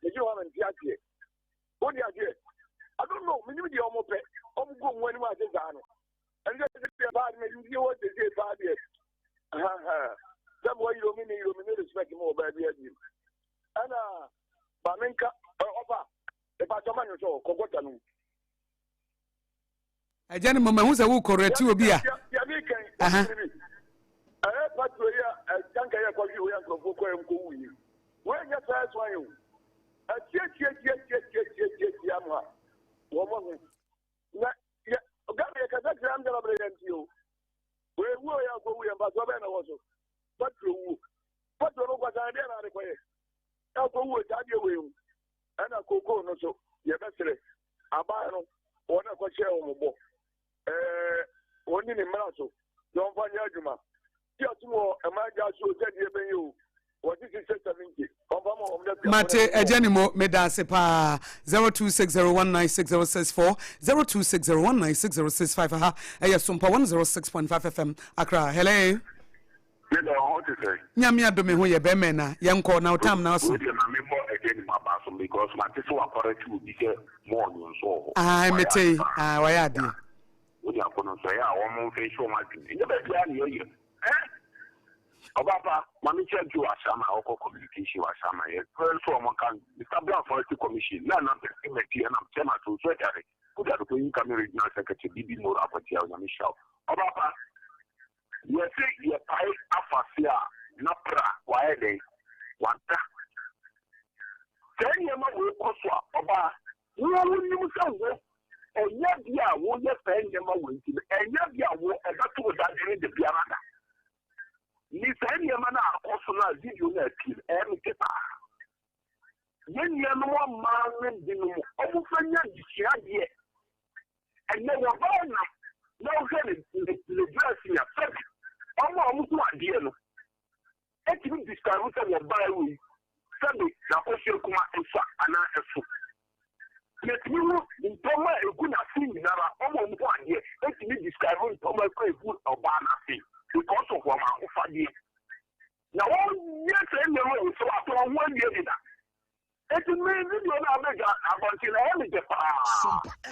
You haven't yet. What do you I don't know. When you do your moped, I'm going when you are just on. And just about me, you know what they say about it. Somewhere you mean respect more by the idea. And Bamenka over the Pataman or Kogotanu. A gentleman who's a who correct you be a I heard what you hear. I can't get you and Koko and go with you. When you first one you. Woman, I'm going to bring you. Where were you going? But what you what I did require. I'll go with you. And I could go no so. Yes, Abano, one of what share only in Maraso. Don't find Yajuma. Just more, a man just will tell you. What is it? 70. Mate ejenimo medase pa 0260196064 0260196065 aha Sompa 106.5 FM Accra hello nyame adome ho ye be mena yenko na utam na so because my people are correct to be more so mete why ade we are going to say one face show my you Obapa, Mamicha do Asama or communication Asama, first from Mr. Brown for the commission, none of the committee and I'm Tema to Secretary, who are the incoming regional secretary, Bibi Mora Patia, Michelle. Obapa, you say you're tied Afasia, Napra, why they want that. 10 years ago, Akosua, Oba, you knew somewhere, and yet, yeah, won't just 10 years ago, and yet, yeah, and that's what I did in the Piana. Ni sani yamana Akosua video na appeal mtepa yenya no ma dinu obu fanya disia de enne wo ba na o se le dress ya fek omo so ade no etimi discount wo ba wi sabe na Akosua kuma enfa ana efo yetimi wo ntoma egu na fi nara omo so ade etimi discount ntoma ko egu oba na fi because of what my father. Now, one video na make about in a the pa.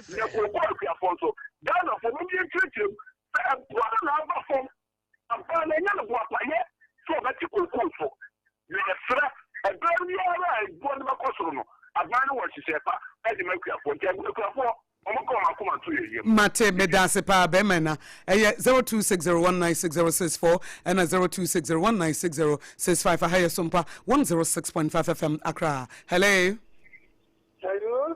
The football for Ghana for me treat him. Brother number from Apam Dadaa Aadwoa so that you could call for. You are threat a very alright one of Akosua. Abana what she said, and the make for Mate medase pa bemena 0260196064 and 0260196065 for higher Sompa 106.5 FM Accra. Hello. Hello.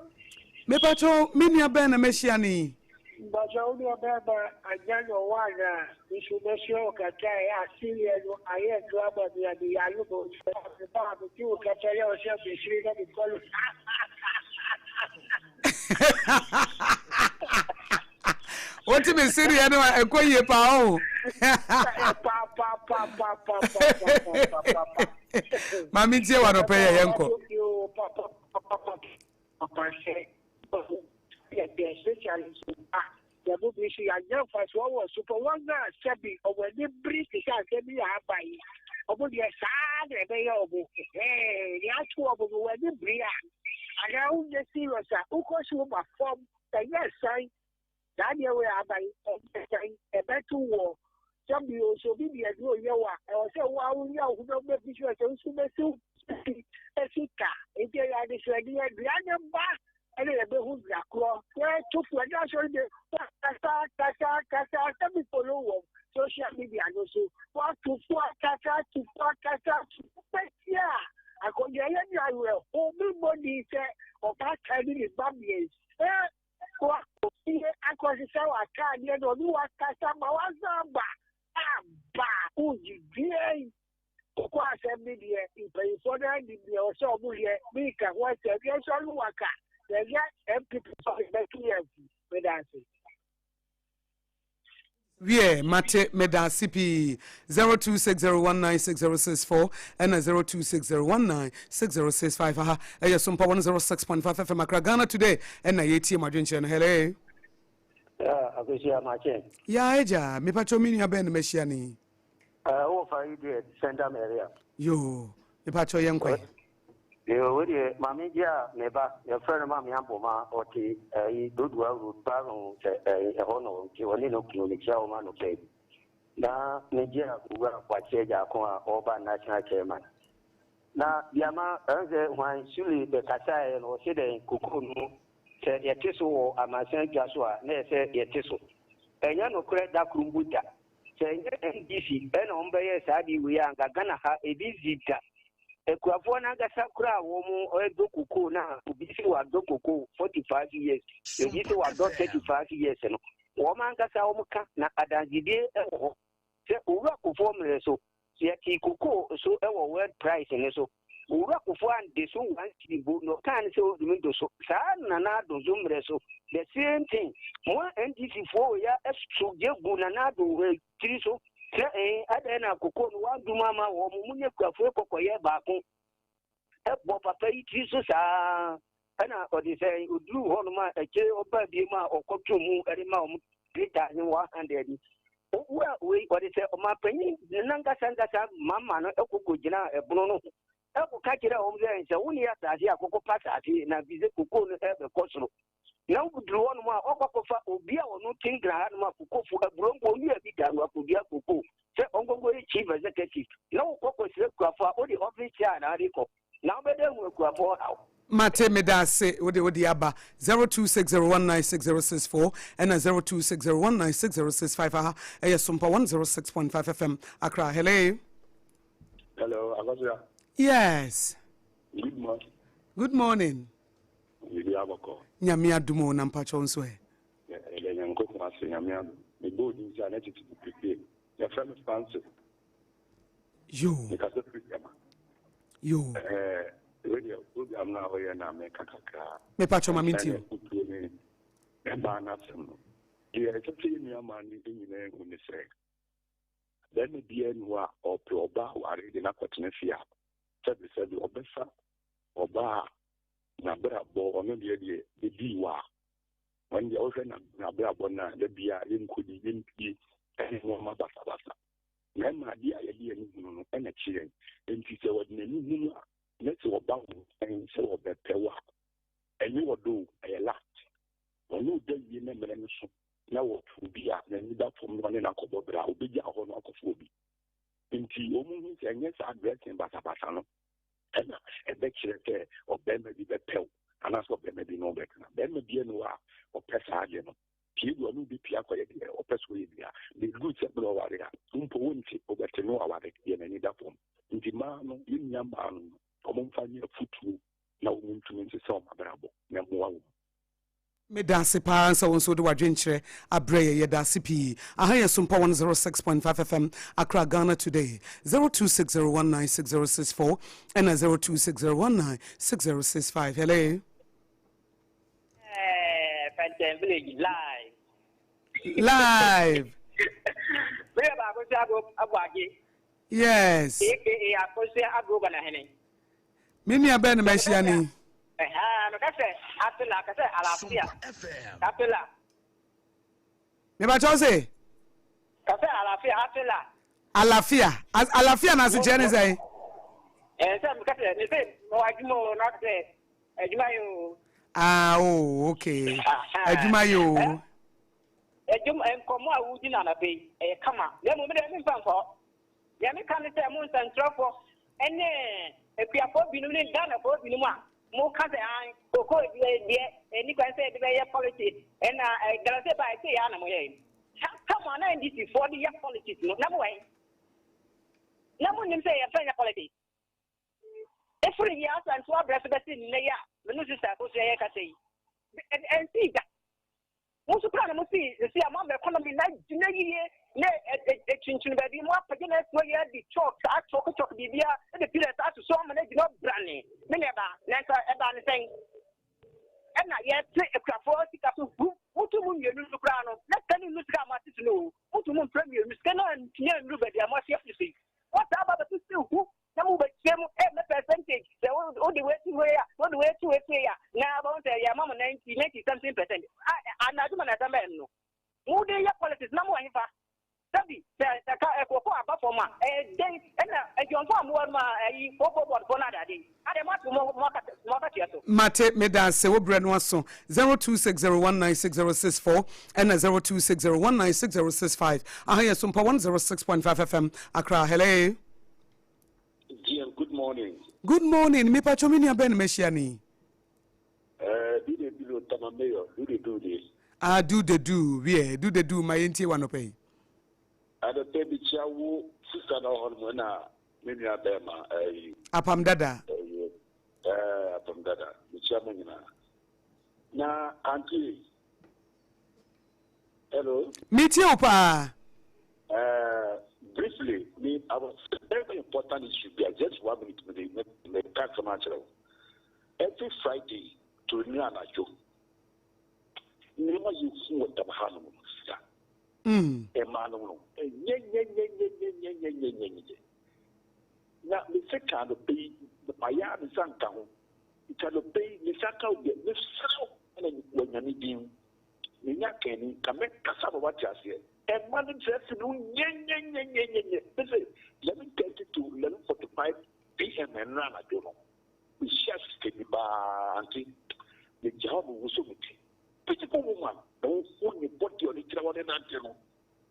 Me pacho minia bena meshiani. Bajo ni baba ajano wana isumesho kataa ya serious aye glaba ya ayubo baba tu kataa ya shafi shirika bikolo. What you mean serious no ekoye pa o. Mami tie wa no pay yenko. The book is a young fast was super one stepping over the bridge can be a by over the side available. Hey, the actual over the bridge. I know the serious Ukosuma from the yes sign. That year we are by a better war. Some you also be the idea. I was a wow, who don't make this was also so. Esika, if you are this idea, the other back. And the who's the claw, where took the national social media. Also, what to kata, yeah. I could get any well. Everybody said, or that kind of babbies. What Akosua can't get on you at Kasama. Who you did? Kwa media in pay for the also make a what a worker. Yeah, Mate Medasipi 0260196064 and 0260196065. Aha, Sompa 106.5 FM Accra Ghana today and na yeti madwenche. Hello. Akosua Machen. Ya eja, me pacho mini aben meshiani. Wo fa yi de Central area. Yo, me pacho yenkwe. Yo, Mammy, yeah, your friend, Mammy Amboma, or T. Dudwa, Baron, a honor, Kiwanino, Kiwan, okay. Now, Nigeria, who are quite or by national chairman. Now, Yama, when surely the Kasai or Sida Kukunu said, Yetiso, and my son Joshua, they said Yetiso. And Yano correct that Kumbuta. Saying, NDC, Ben Ombe, Sadi, we are Gana, a visitor. Ekuafo na gasa kura womu edokoko na obisi wa dokoko 45 years obisi wa 35 years no wo man gasa wo muka na adanjide ewo se owura kofo mre so se ti koko so ewo world price ne so owura kofo ande so wan tibo no kan so do so sa na do zo mre so the same thing mo NDC fo ya extra je gu na do tri so adena koko no wandu mama wo munye kwafo kokoye baako ebo papa yi so sa ana odi say odu hono ma eche oba bi ma okotwo mu eri ma om Peter ni 100 we odi say o ma panyi nanga sanga mama no ekoko gina ebono no eko ka kira om ze nse woni ya taasi akoko patati na bize koko no ebe kosoro na udu hono ma okokofa obi a wono tingra no ma kokofu ebrongo ni abi da no akobia koko se ongongo chief executive na ukoko se kwafa odi office ya na riko na obede mu kwafa now Mate medase odi aba 0260196064 and 0260196065. Aha, Sompa 106.5 FM Accra. Hello. Hello, Akosua. Yes. Good morning. Good morning. Bibi aboko. Nyame adumo na mpacho nso e. Ele nyanko kwa se nyame adu. Me go di nsa na titi pipi. Ya friend fancy. Yo. Because Christian. Yo. Radio program na oye na me kakaka. Me pacho maminti. E ba na sem. Ye tete ni amani nyina ehu ne se. Then be enwa oba ware de na kwatene fia. Sabi obesa oba na brabo ono de di wa. When the ocean na brabo na de bia yenkudi yempi eno ma basa. Na ma dia ye ni hunu no na chire. Enti se wode na ni hunu let's say about and so of the power. And you will do a lot. When you do the name now what will be at the middle from one and a couple, but I'll be your own alcophobia. Into your movement and yes, I'm dressing Basabasano. And a lecture of them may be the pill, and that's what they may be no better. Then may be a noir or Pessageno. He will be Piaco or Pessuavia. The good several warrior, Umpointi over to know our in any form. In the man, in Yamban, common family of foot, now to mean some bravo, Namuau. Me dance pa so won so do wadwenkyere abreye ye dance pi ahaya Sompa 106.5 FM Accra Ghana today 0260196064 and 0260196065. Hello Fantastic Village live we are Aboagye yes Akosua Agoba na hene mimi aben meshiani no kase atela kase alafia atela me ba chose kase alafia alafia na se jene say se me kase ne se no adwuma no kase adwuma yo okay adwuma yo adwuma enkomo a wudi na na be kama le mo me de me fanfo ya me kan se mo nsantrofo ene epiafo binu ni Ghana fo binu mu a mo kase an koko die eni kwan se de be politics and galase ba say ya na mo ye come on and this is for the politics no na mo wai na mo nim say ya fanya politics every year and so address be say ni ya me no sister ko say ya ka say and see that mo so plan mo see am economy na ye ne chinchin ba bi mo apage na so ya di chok bibia the period that so am na di no brane me ne ba na so e ba ne sen e na ye tre e kwafo sika so mutu mu mienu so kra no na kan nu sika ma titi no mutu mu premier nu sika na ntia nu ba dia mo se afisi what about the still who na mu ba chem e percentage all the way to where ya na about ya mama 90 something percent ana do na tambe no mu de ya politics na mo hifa sabi ka ekoko aba forma den na ejonfo amwo ma yi popo board for na dade ade mo ka tiaso mate me da se wo bre no aso 0260196064 and 0260196065 ahaya Sompa 106.5 FM Accra. Hello GM, good morning. Good morning. Me pa chomini aben meshiani. Do they do Tamamayo? Do they do this? Do they do? Yeah, do they do my NT one pay? I don't pay the chawu sister no hormona many abema Apam Dadaa Apam Dadaa the chairman na auntie. Hello. Meet you pa. Briefly, I was very important issue. Just 1 minute with the tax material. Every Friday to Niana Joe. Never you see what the Mahano. Emmanuel. Now, the second of the Mayan Sanka, it can obey the Saka, the South, and when you need him. Ninyakeni kame kasaba what you say. And man just do let me take it to 11:45 p.m. and run. I don't know. We just get the bar auntie. The job was so much. Beautiful woman. Don't own your body on the travel and antenna.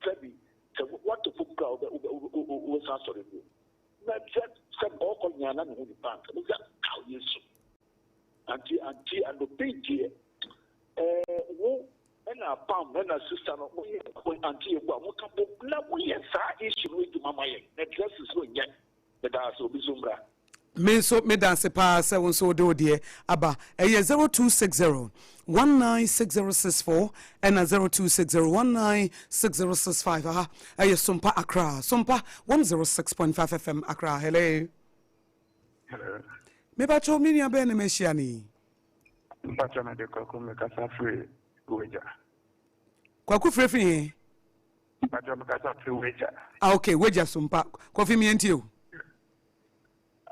Baby, what the fuck crowd was answering you. Not just some awkward yana in the bank. Look at how you so. Auntie, and the page here. And our palm, and our sister, auntie, now we have that issue with Mamma. That dress is going yet. But that's so bizumra. Me so me dance pa se won so do de aba 0260196064 and 0260196065 aha Sompa Accra Sompa 106.5 FM Accra. Hello me ba cho mi ni abe ne meshiani Mpacho na de ko me kasa free weja kwaku frefri Mpacho me kasa free weja okay weja Sompa kofi mi enti o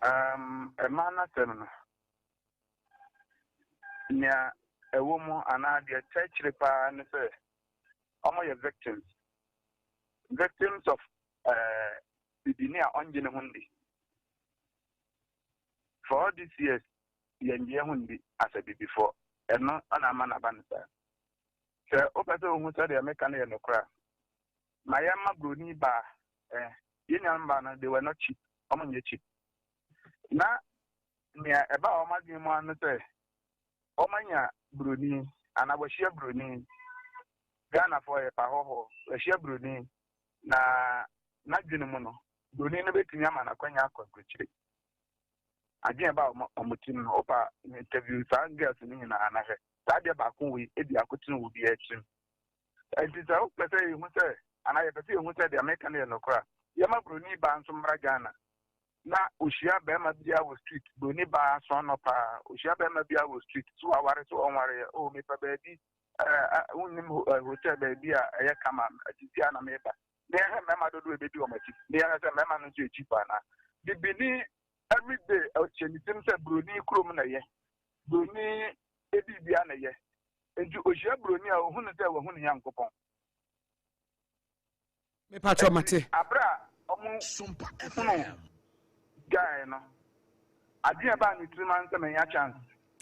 a man na nya a woman and the church repa and say your victims of the near on hundi for all these years, Yendia Hundi as a before, and not an amana banner. Sir, Opato who said the American no crack. My Yama Bruni bar, Union banner, they were not cheap, among your cheap. Now, near about my game one say, Omania Bruni, and I was share Bruni, Ghana for a paho, a share Bruni, not Junimono, Bruni no bit Yaman, a Quenya concrete. Again about Omutin, Opa interview, some girls in Anna. Sadia Baku, Eddie Akutin will be a trim. And it's a person who said, and I have a few who said the American no crack. Yama Bruni Ban from Ragana. Na Ushia Bema Biawo Street, Bruni Ban son of Ushia Bema Biawo Street, so I worry so on worry, oh, me baby, hotel baby, a Yakaman, a Tiana Meba. They have Mamma do a baby on my cheap. They are a Mamma to cheaper. The Bini every day, I'll change himself Bruni Krumana, Bruni. Ebi biana ye eju ohia broni a ohunu te wo hunu yankopon me patro mate abra omu Sompa FM guy no ade ba ni tuma nse me ya chance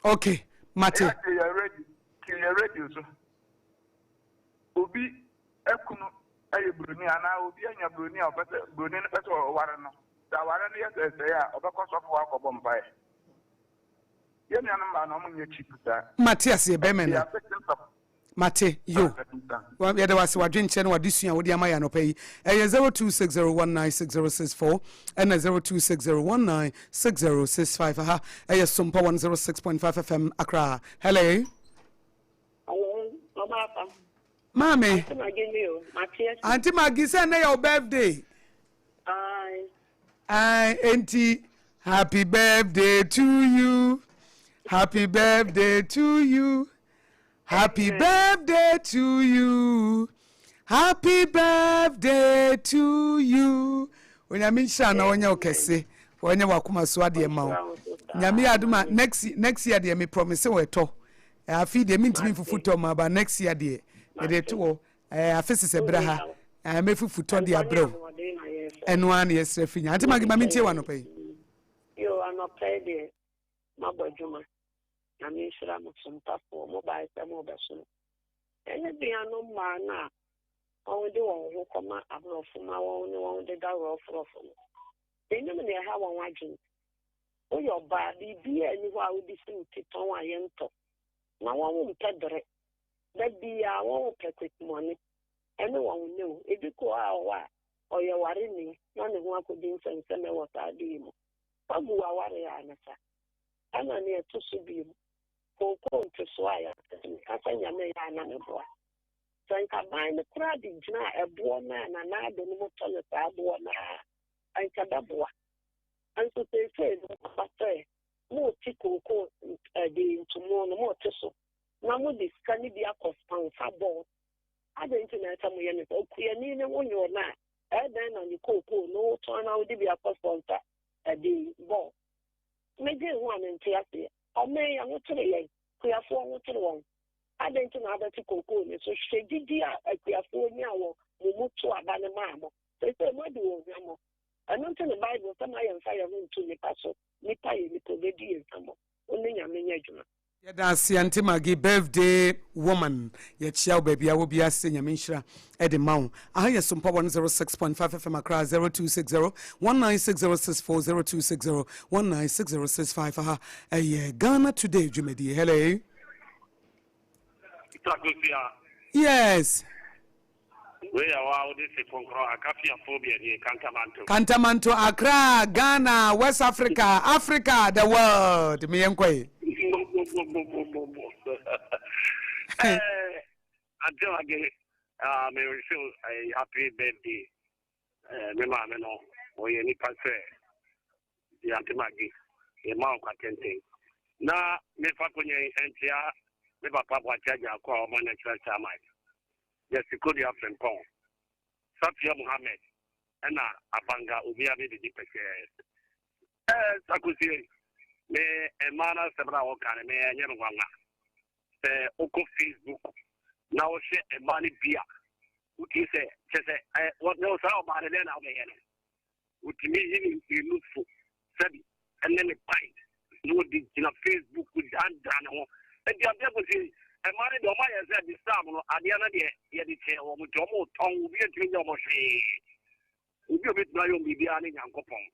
okay mate you ready so obi ekunu aye broni ana obi anya broni a opese broni ne pese o ware no da ware no yes ya obekọ sofo akọbọ mbae. Matthias ye bemen Mate yo ya da wase wadwenche na wadesua wodi amaya no pay 0260196064 and 0260196065 ha Sompa 106.5 FM Accra. Hello Mami Auntie Maggie say na your birthday auntie happy birthday to you. Happy birthday to you. Happy birthday to you. Happy birthday to you. When I mean Shana on your kese, when you walk my swadi amount. Yami aduma next year, dear, me promise we to. I feed the mint me for foot on my but next year, dear. The two, I face a braha. I may for foot on the abro. And 1 year, Sefina. I think my minty one pay. You are not paid, my boy Juma. I mean, should I make some tough for mobile mobile soon? Anything I know, man, only the one who come out of my only one the girl of they never have one watching. Oh, your body be anywhere will be seen to Tonga Yento. Now, one will take the that be our own quick money. Anyone will know if you go out or you're worrying me, none of one could be sent what I do. What do I worry? I'm not near to Subi. Koko to swaya, Casanya may an boy. So I can buy the crowd in a boy man and I don't know what I bought I can double. And so they say, more tickle the tomorrow, more tissue. Now, with this can be a cost pound for ball. I don't know some way and it's when you're not. And then on the cocoa, no turn out to be a cost pound at the ball. Maybe one and Tiapi. Or may I want to the we are 4 to 1. I don't know that to cocoa, so she did we are 4 now, we move to a banner mamma. They say, what do you know? I don't tell the Bible, some I am fire to the castle, Nipa, little baby, and some only a miniature. That's Auntie Maggie birthday woman. Yet shall baby, I will be asking Yamisha Eddie Mount. I hear Sompa 106.5 FM Accra 0260-196064 0260-196065. Ghana today, Jumedi. Hello. Yes. Where are this from phobia near Cantamanto, Accra, Ghana, West Africa, Africa, the world. Me and Quay. Until I get may feel a happy birthday. Memano, or any passe. The Antimagi, a monk attending. Now, me Facunya and Tia, me Papa Jaja, call my natural time. Yes, you could have friend Pong. Safia Mohammed, and Abanga, Ubia, the deepest. Sakusi, me a man of several can me and Yamanga. The Oko Facebook now share a money beer. Would you say, what knows how about it then? Would me, you look for Sabi, and then a pint. no di na Facebook dan ho e dia be go si e mari do ma ye se di sam no ade na de ye di che wo mo to mo ton bi e tiri mo hwe obi obi tna yo bi bia ne nyankopon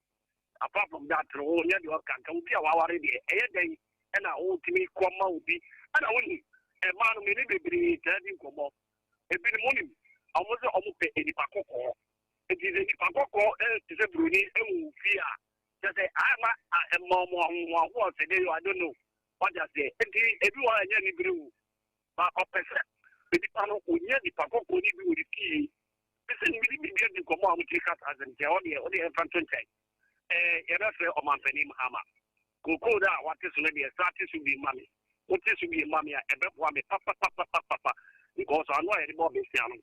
apart from that ro nya di o kan kan bi a waware de e ye den e na o timi koma obi ana woni e ma no me ne bebiri tadi komo e bi mo ni awo se omo pe eni pakoko e di eni pakoko e ti se bruni e mu fi a just say I'm a more what I don't know what I say. Everyone I need to but opposite. The panel who near the Paco could be with the key. Listen, we need to come out with the cat as in the only infant. On my penny hammer. Coco, what is maybe a starting to be mommy. What is to be a mommy? A bit one, papa, because I know any more piano.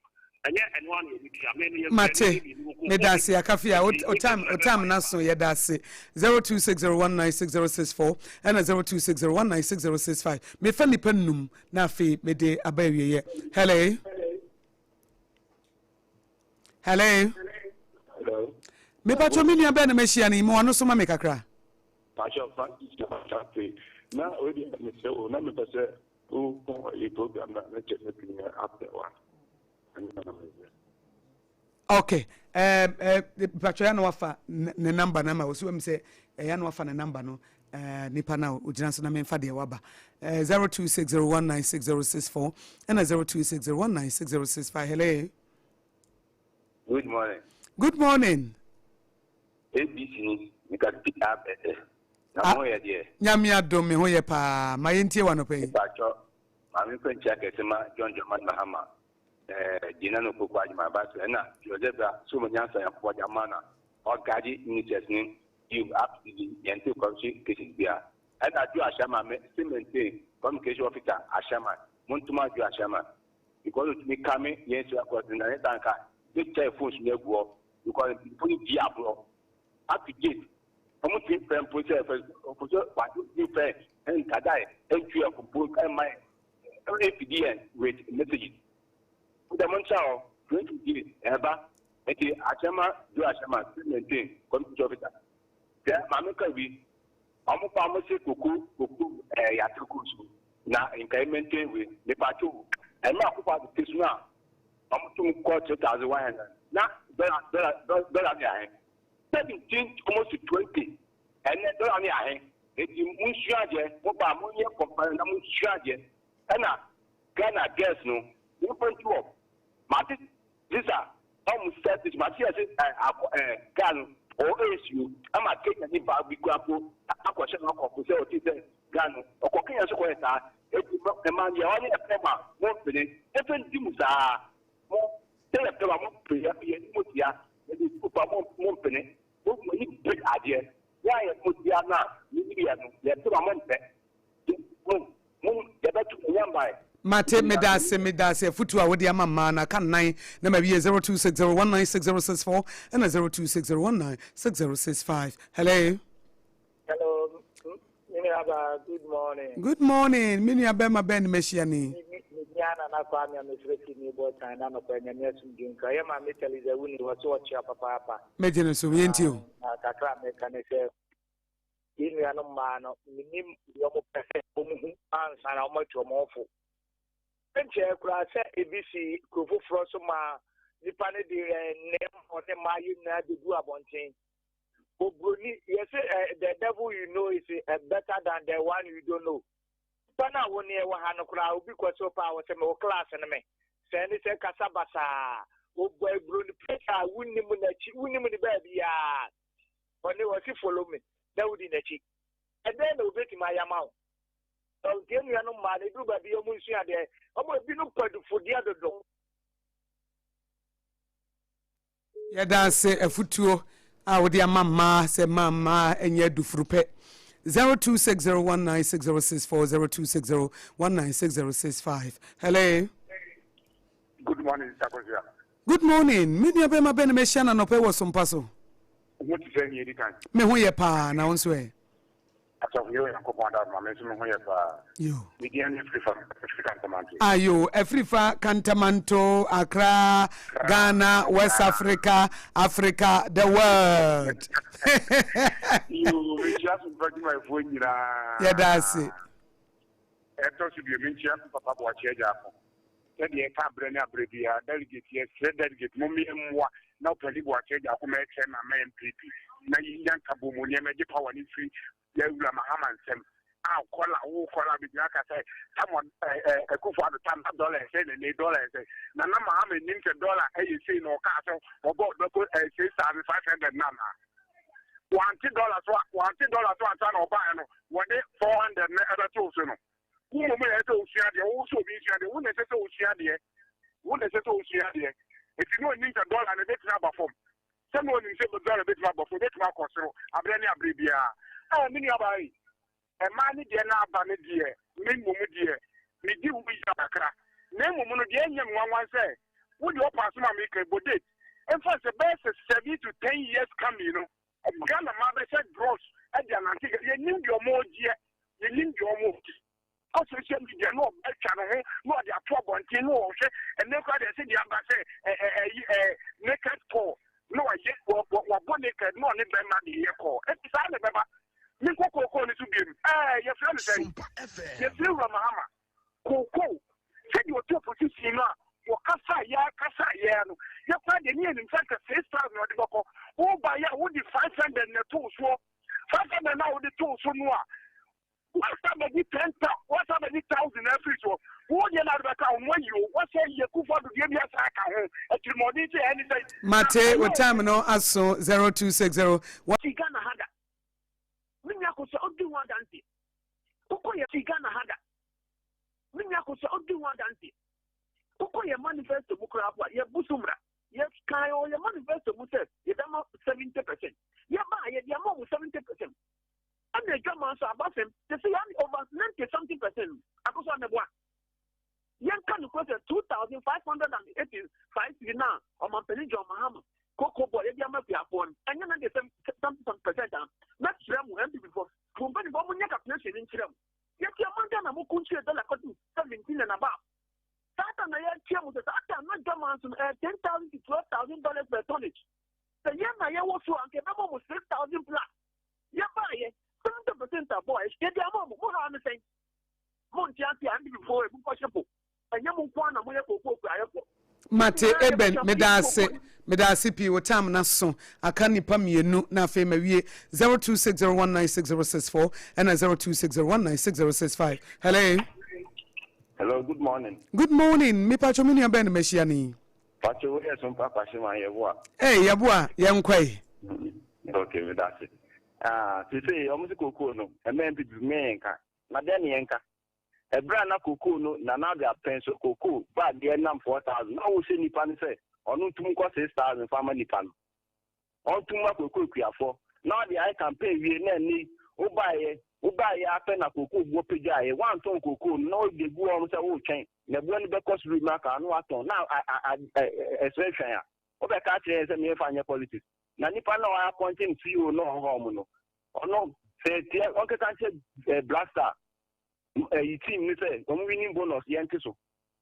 Mate, medasi akafia otam naso yedasi 0260196064 and 0260196065. Me fa nipa num na afi me de abawie ye. Hello. Me pacho mini aba na mehia ni mo anu so ma me kakra. Pacho fa na odi me se o na me pese o ko e program na che me pin after one. Okay. Pacho ya no wafa ne number na ma wo so say ya no wafa ne number no nipa na ojina so na me mfa de waba 0260196064 and 0260196065. Hello. Good morning. Good morning. ABC we can pick up na mo ye de nyame adom me ho ye pa ma yentie wa no pe Pacho ma me ko check esema John Mahama Dina no Poko Ajima Basu, and Josepha, so many answers for Jamana, or Gadi Initiative, you up to the Yanto Country cases beer. And I do Ashama, maintain communication officer Ashama, Montuma do Ashama, because it may come in, yes, you are causing an anchor, big telephones near war, because you put it Diablo. Up to date, almost different process, what you pay, and Kadai, and you are composed and my APDN with messages. The Montao, 20 years, Eba, and the Ashama, do Ashama, maintain, community officer. There, Mamaka, we almost pharmacy, Kuku, Yatuku, now in maintain with the Patu, and Makupa, the Kisuna, almost 2,100. Now, dollar, 17 almost to 20, and then dollar, it's Mushaje, Oba Munia, Company, Mushaje, and Ghana guess no, 1.2. Mati, these are almost set this material gun or issue. I'm a king and if I be grapple, a question of gun or cooking as well. If you broke the man, you only a paper, more fitting, different things are more. They have to have more penny. What we need big idea. Why put the other? You have to amount that. Get back to one by. Mate medase futu a wodi amama na kan nan na ma wie 0260196064 and 0260196065. Hello. Good morning. Good morning. Mini abema ben meshiani. Yana na kwa mi amefreti ni bota na no kwa nyamia sumjinka. Yema metaliza wuni watu wachia papa. Mejene so yentio. Na kakra mekanese. Inu ya no mano minim yomo pese omu ansa na omoto omofu. Enche kura se ebisi kofu froso ma nipa ne de nem one mayu na de du abonten. Obroni yes the devil you know is better than the one you don't know. Pana woni e wa hanu kura obi kwaso pa wo se me class ne me. Se ni se kasabasa ogbo ebroni pesa wunni mu na chi wunni mu ni ba bia. Oni wo si follow me. Dawudi na chi. And then obeti ma yamao. So gemu ya no ma ne du ba bi o mu nsu ade. Omo bi no padu fodi adodo. Ya danse efutuo a wodi amama se mama enye dufrupe 0260196064 0260196065. Hello. Good morning, Akosua. Good morning. Mini abema ben me shana no pe wo Sompa so. What is any can? Me ho ye pa na wonso e. Aso yo ya ko kwanda ma me sumo hoye pa. Yo. Midian Africa Cantamanto. Ayo, Afrifa, Cantamanto, Accra, Ghana, West Africa, Africa, the world. You just bring my phone. Yeah, that's it. Eto si bi mi chia papa Aboagye Japo. E de ka brene abrebia delegate yes, delegate mo mi emwa na opeli Aboagye Japo me che na MPP. Na yin ka bo mo ne me power ni free ya wura mahama nsem. Ah kola wo kola bi aka say someone ekufo ado $10 say ne dollar say na mahama nim $10 say no ka so obo do say $500 na na. $1 so antana oba no what $400 na other tools no. Who may have to share the also be shared, who necessarily share the if you know $1 and a bit number form. Someone in $7 a bit number for that Marcos, a brand new abribia. Oh, many of I a man dear now, Banny dear, Mingo dear, me do we have a crack. Name woman of the young one say, would your pastor make a good date? And for the best 7 to 10 years coming, you know, Ghana mother said gross at the Antigua, you need your more dear, you need your more. Social media no channel no they are trouble until no and then they say the ambassador naked call no I get what naked no need them at the call it's all remember me coco ni to be your friend say you feel Mahama coco say you to position na your kasa ya no you find the near in fact 6,000 or the boko oh by ya would the 500 na to so 500 now the to so no. What's up with 10,000? What's up with 1,000 every so? What you not about when you what's you go for to give me a sack at your money anything? Mate, what time no aso 0260 what you gonna have? When you go so do one dance. Koko ya Ghana hada. When you go so do one dance. Koko ya manifesto bukra apa ya busumra. Ya kayo ya manifesto muse ya dama 70%. Ya ba ya dama 70%. And the Germans are about him. They say over 90-something%. Akosua Nebwa. Young can cost 2,585 now. On my penny John Mahama. Coco boy, if you are upon. And then they say some percent. Not Sram empty before. Company Bomunia captation in Sram. Yet your man will consider the 17 and above. Satan, I hear was not Germans $10,000 to $12,000 per tonnage. The year I was so and came almost 6,000 plus. Yeah, buy it. 70% of boys get their mom. What am I saying? Montianti and before a possible. And Yamuana Moyako. Mate Eben Medase P what time na so aka nipa mienu na fe mawie 0260196064 and 0260196065. Hello, good morning. Good morning. Me pacho mini aben meshiani. Pacho we Sompa Pashima Yewa. Hey, Yabua, yankwai. Okay, that's it. To say almost cocoa no, a man be menka, Madani Yanka. A brand of cocoa no, Nanadia pencil cocoa, but the num 4,000. No, we say Nipan say, or no 2,600 family Nipan. All too much cocoa for. Now the I can pay we need Ubaye a pen of cocoa, Wopija, 1 ton cocoa, no, the go on the chain. The one because remark and what on now I expression. Obeka is a mere final politics. Na nipa na wa appointing CEO no home no ono say on can blaster team ni say on winning bonus yente so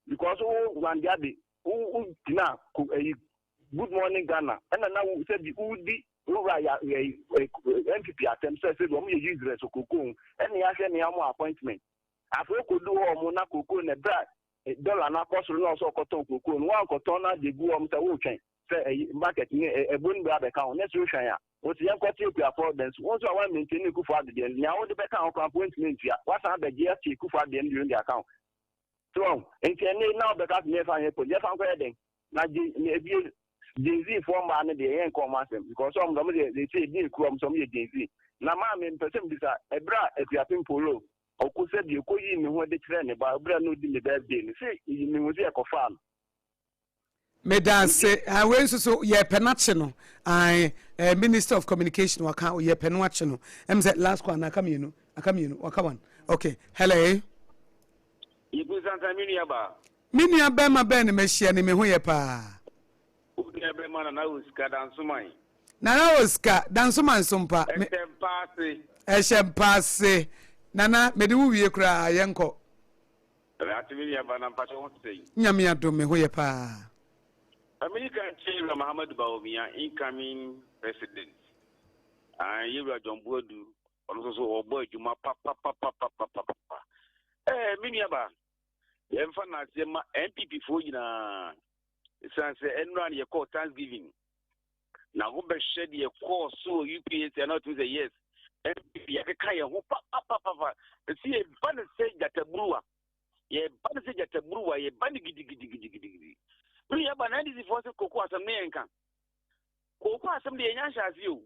because one day who na good morning Ghana and now we say the udi ya MPP attempt say we use dress so kokon and ya say na am appointment afo ko do o na kokon na bra dollar na cost no so koton kokon one koton na de go am say wo twen say market ni ebon bra be kan next ocean ya o ti yan kwati oku affordance once I want maintain ku for the nya wo de be kan appointment ya what am be GST ku for the end account so enti now be ka me fa yan ko je fa ko eden na e Jay-Z form man de yen come asem because some of them they say dey ku some ye Jay-Z na ma me person bisa e bra e piapin polo o ku se bi ko yi mi ho de kire ne ba bra no di me birthday ni say mi wo se e ko fa Medase we so ye penache no I Minister of Communication waka ye penache no em say last one aka mienu waka one okay hello Ibu Santa minia ba ma ben me hia ni me ho ye pa Ebe mana na usika dan sumai Nana Oscar, danso man Sompa. Eshempase. Nana, mediwu wie kura yenko. Nyami adome hoye pa. American Chair Muhammad Bawumia, incoming president. You are John Bodu, also boy, you ma papa. Miniaba. The infant MPP for you na. Sanse enran ye call Thanksgiving. Now go be shed ye call so UPS and not to say yes. MPP ya kaya ho papa. See a ban say that a brewer. Ye ban say that a brewer ye ban gidi. We have an anti force cocoa as a man can. Cocoa some the young shas you.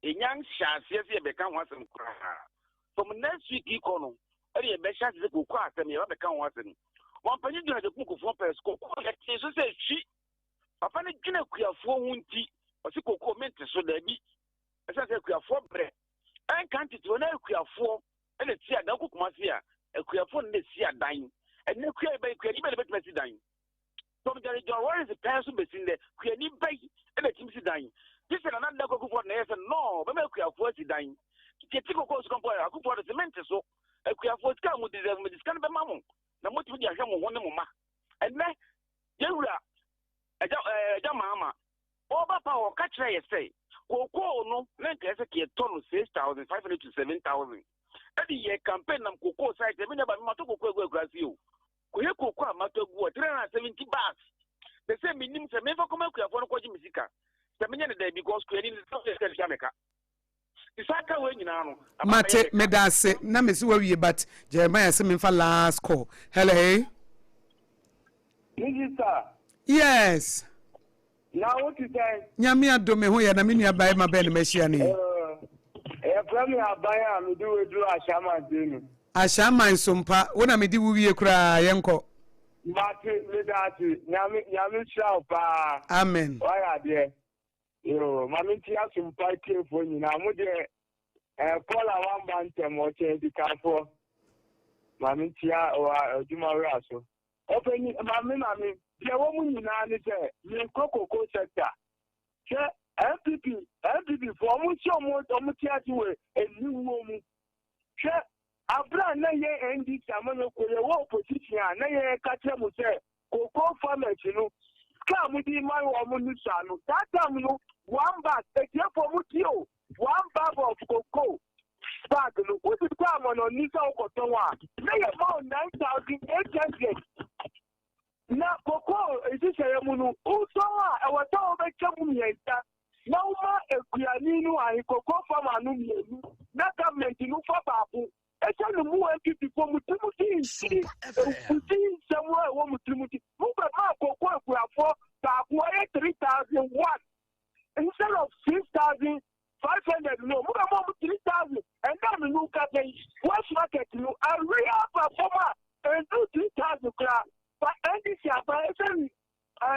A young shas yes ye become once and cry. From next week econo. Any beshas the cocoa as me become once and one penny to the cook of 4 pairs cocoa that is so say she. Upon a dinner queer 4 wunty or si cocoa meant so there be. As I said, queer 4 bread. I can't it when I queer 4 and it's here, no cook must here. A queer 4 this year dying. And no queer by queer even a bit messy dying. From there, what is the person between the queer nip bay and a timsy dying? This is another cook for nurse and no, but queer 40 dying. Get to go to compare a cook for the cement so a queer 4 come with this kind of a mamma. Na mutu dia hwe mo won mo ma enne yewura eja mama oba pa o ka kire ye say koko no na nke se ke ton 6,500 to 7,000 edi ye campaign nam koko site me na ba me mato koko egwasi o ko ye koko amato gu 370 bags they say minim se me fa koma kuafo no koji misika se me nyane da because ko ni so se ke jameka Isaka we nyina no Mate medase na mesi wawie but Jeremiah se me fa last call. Hello hey. Minister. Yes. Now what you say? Nyame adome ho ya na me nua bae ma be na mehia ni. From your buyer me do ashama dinu. Ashama Sompa wona me di wuwie kura yenko. Mate medase nyame shao pa. Amen. Why are there? Yo, mami tia Sompa ke fo nyina mo de Paula one bantem o che di kafo. Mami tia o aduma we aso. Open mami je wo mu nyina ni se ni kokoko sector. Che MPP for mu so mu tia ti we eni wo mu. Che abra na ye NDC amano ko ye wo opposition na ye ka che mu se koko farmers no ka mu di mai wo mu ni sa no that time no one bag e for mu ti o one bag of cocoa bag no what is come on ni sa o ko to wa na ye mo 9,800 na cocoa is this a mu no o so a e wa ta o be chemu yenta na uma ekuani nu a cocoa farmer nu mienu na government nu for babu e se no mu MPP for mu timuti somewhere wo mu timuti mu ba ma cocoa ekuafo babu 3,001 instead of 6,500 no mu ba 3,000 and then nu ka dey West Market nu a real performer and do 3,000 kra but NDC aba even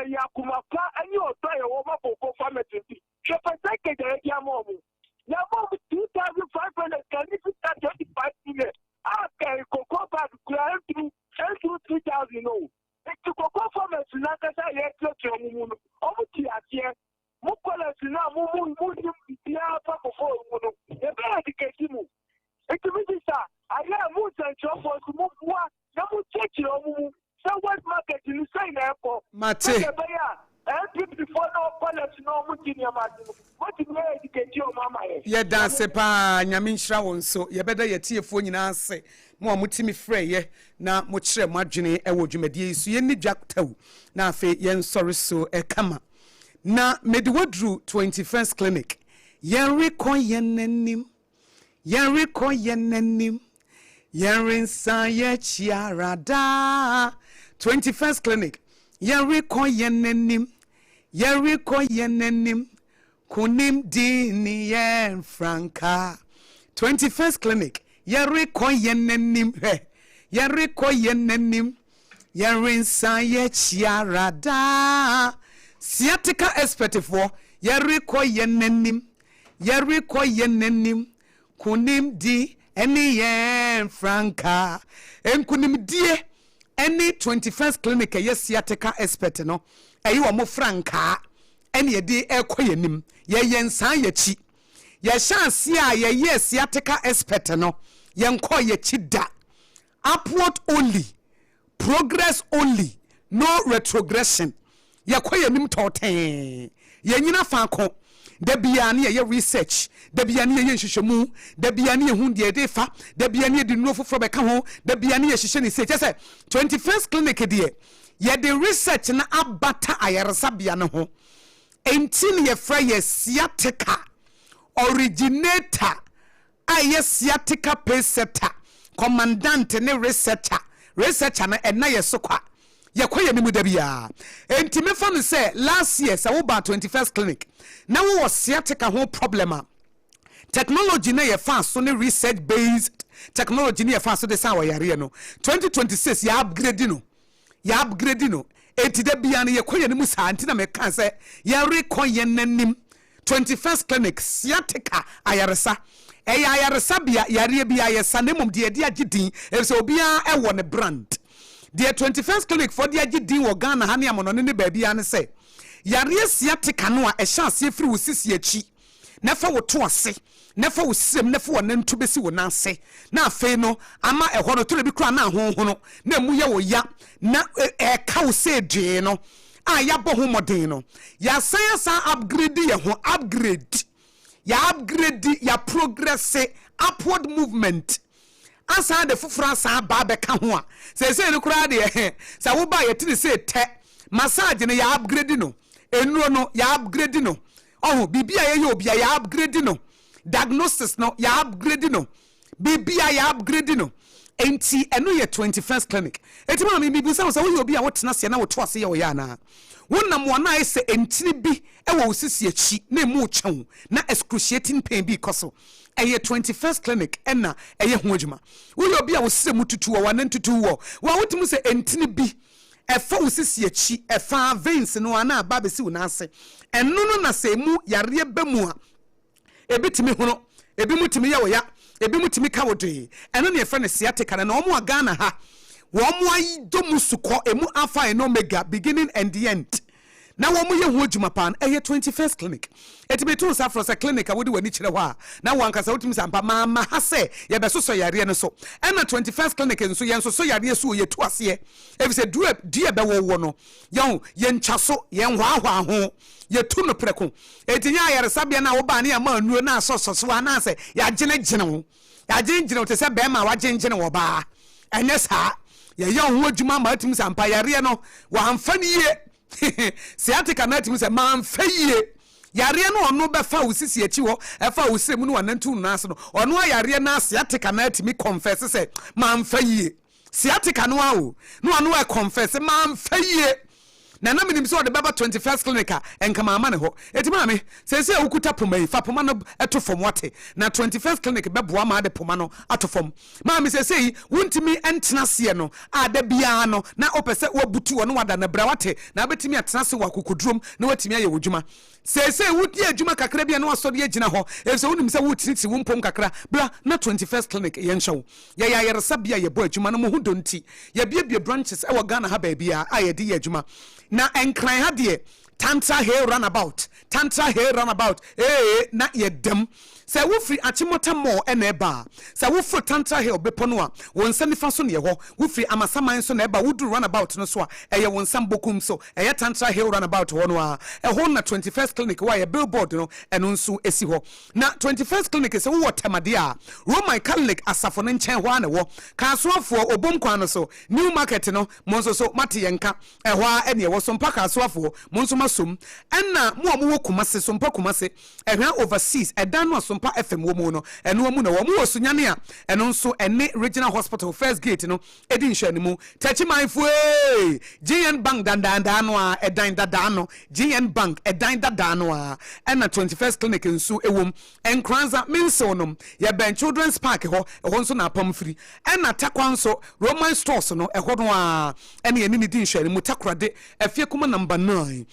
yakumapa any oto e wo ma cocoa farmer tinti so percentage dey dia mo mu na mo 2,500 can you start 25 million okay cocoa bag kra through 3,000 no the cocoa farmers na kasa ye tlo mu no o mu ti atie mu kola sina mu dia pa cocoa mu no e ba diketi mu ekimi sa aya mu central force mu wa na mu check mu so what market you say na ko Mate before no college no mu tinia madu what you educate your mama ye dance pa nyame nhira won so ye beda ye tiefo nyina ase mo amutimi frɛ ye na mo kyerɛ mo adwene e wo dwumadie so ye ni dwaktaw na afi ye nsɔre so e kama na mediwadru 21st clinic ye rekɔ ye nanim ye rinsa ye chiarada 21st clinic ye rekɔ ye nanim kunim dini ye franka 21st clinic ye rekɔ ye nanim ye rinsa ye chiarada sciatica expert for ye rekɔ ye nanim kunim di eni ye franka enkunim die eni 21st clinic ye sciatica expert no eyi wo mo franka ene ye de ekoyenim ye yensan ye chi ye chance a ye yes yateka expert no ye nko ye chi da upward only progress only no retrogression ye koyenim toten ye nyina fa ko da bia ne ye research da bia ne ye nhwehwemu da bia ne hu de de fa da bia ne de no foforo beka ho da bia ne ye hwehwe ne se say 21st clinic de ye de research na abata ayaresa bia ne ho entin ye fra ye sciatica originator aye sciatica pacesetter commandant ne researcher na ena ye sokwa ye koye nimu da bia enti me fa no say last year sa wo ba 21st clinic na wo sciatica ho problema technology na ye fa so ne research based technology na ye fa so de sa wa yare no 2026 ya upgrade no enti da bia no ye koye nimu sa anti na me kan say ya rekoye nanim 21st clinic sciatica ayaresa ayaresa bia yare bia ye sanemum de de agidin e so bia e wo ne brand the 21st clinic for the agidin wo Ghana ha ne amono ne baabia ne say yare sciatica no a chance efiri wo sisi achi na fa wo to ase na fa wo sirem na fa wo nantu besi wo nanse na afei no ama ehɔ no tole bi kura na honhono na mu ye wo ya na ka wo se dwe no a ya bo ho modern no ya science upgrade ye ho upgrade ya progress upward movement asa de fufura sa ba be ka ho a se no kura de sa wo ba ye tini se te massage no ya upgrade no enuro no ya upgrade no oh bibia ye obia ya upgrade no diagnosis no ya upgrade no bibia ya upgrade no enti eno ye 21st clinic enti ma me bibi sa wo ye obia wo tena se na wo to ase ye wo ya na wonam wana ese entini bi e wo sisi achi na emu chew na excruciating pain bi koso eye 21st clinic ena eye ho adwuma wo ye obia wo sise mututu wo wana ntutu wo wa wotimu se entini bi efa wo sisi achi efa veins no ana ba besi wo na ase eno no na se mu yare ba mu a ebitimi hono ebi mutimi ye wo ya ebi mutimi ka wo de eno ne efa ne sciatica na omo Ghana ha womo ayidomu suko emu alpha and omega beginning and the end na womo ye ho adwuma pan eye 21st clinic etibetu sa for sa clinic a wodi wani kire ho a na wankasa wotimi sampa mama ha se ye be soso yare ne so ena 21st clinic nso ye nso so yare so ye tu ase e bi se due be wo no ye nchaso ye hwahwa ho ye tu no preko etinya yare sabia na wo ba ne ama anuo na soso so ana se ya gene wo ya gene te se be ma wa gene wo ba enya sa ya ho adwuma ma atim sampa yare no wa amfani ye sciatica na atim se ma amfaye yare no ono be fa usisi achi ho e fa usem no wanantu no ase no ono yare na sciatica na atim confess se ma amfaye sciatica no awo no ono e confess ma amfaye na minim so de baba 21st clinic enkama ama ne ho etima me se ukuta poma yi fa poma no etofom wate na 21st clinic beboa ma de poma no atofom ma me se wuntimi entena se no ada bia no na opese wabutu wo no wada na bra wate na betimi atena se wakokodrom na watimi aye wodwuma se wudi adwuma kakra bia no asode agina ho se wonim se wutiriti wo mpom kakra bra na 21st clinic ye nhyew ye ya yeresa bia ye bo adwuma no mo hodonti ye bia branches e wo Ghana ha ba bia aye di adwuma na enkran ha de tantra hair runabout na ye dem se wo free achimota mo ena eba se wo free tantra hair bepo no a won sani fa so ne ho wo free amasaman so na eba wo do runabout no so a eye won sam bokum so eye tantra hair runabout ho no a ho na 21st clinic wa ye billboard no eno nso esi ho na 21st clinic se wo temade a Roman Catholic asafo no nchen ho ana wo kasoafo obom kwa no so new market no mo nso so mate yenka ho a ene wo so mpa kasoafo mo nso masom na mo wo kumase so mpa kumase ehwa overseas edan no so mpa FM wo mu no eno mu na wo mu osunyane a eno nso ene regional hospital first gate no edi nhwani mu tachi manfo GN bank dandanda no a edan dada no GN bank edan dada no a na 21st clinic nso ewom enkranza minsonom ye ben children's park ho nso na apam free na takwa nso Roman stores no ho no a ene ye ni di nhwani mu takrade afie kuma number 9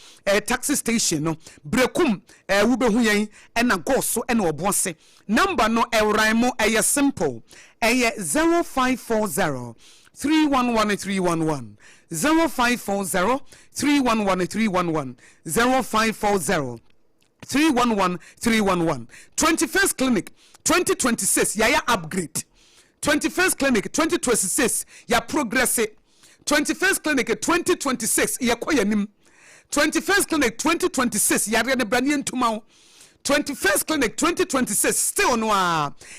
taxi station no brekum wo behu yen na goso na obose number no ewraimo eye simple eye 0540 311311 0540 311 311 0540 311 311. 21st Clinic 2026 yaya upgrade. 21st Clinic 2026 ya progress. 21st Clinic 2026 ya koyanim. 21st Clinic 2026 ya rene brani entumao. 21st Clinic 2026 still no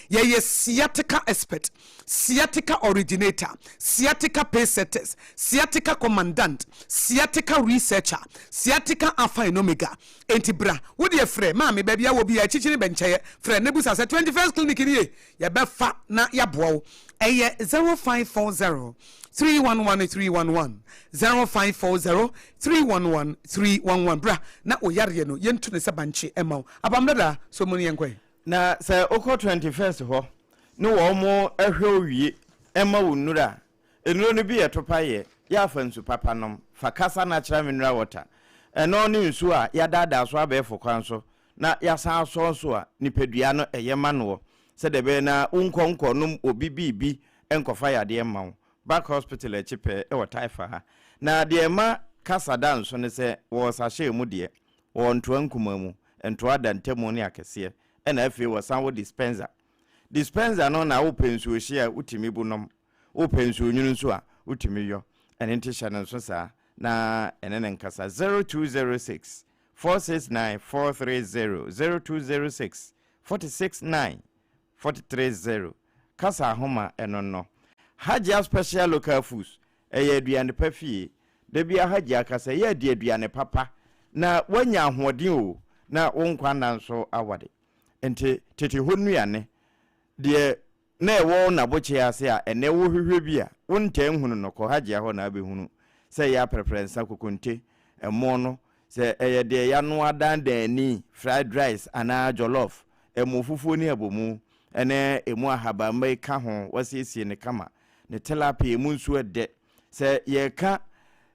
yeah sciatica expert, sciatica originator, sciatica pace setters, sciatica commandant, sciatica researcher, sciatica alpha and omega. Enti bra wo de frɛ ma me baby a wo bia chichini bencheye frɛ nebusa say 21st Clinic ni ye be fa na ya boa eye 0540 311 311 0540 311 311 bra na oyare no yentu ne sabanche ema Apam Dadaa so muni yenkwe na say oko 21st ho no wo mo ehwe owie ema wonura enuro no bi etopa ye ya fa nsu papa nom fa kasa na kira mineral water eno ne nsu a ya dada so abefo kwan so na ya san so a nipadua no eyema no se de be na unkonko nom obi bibi enkofa ya de ma back hospital echipe e wotaifa ha na de ma kasa dan so ne se wo sahye mu de wo ntoa nkumamu ntoa dantemu ne akese e na afi wo san wo dispenser no na wo pensu hye a utimi bu nom wo pensu nyunu so a utimi yo ene ntisha na so sa na ene nkasa 0206 469 430 0206 469 430 kasa homa eno no Hajia special local foods eye aduane pa fie da bia hajia kasa ye de aduane papa na wanya ahoden o na wonkwa na nso awade enti tete honuane de na ewo na boche ase a ene wo hwehwe bia wonta ehunu no ko hajia ho na abehunu se ya preference kokonte emo no se eye de ya no adan dani fried rice ana jollof emo fufuo ni abomu ene emu ahaba mai ka ho wasiesie ne kama ne tilapia mu nso ede se ye ka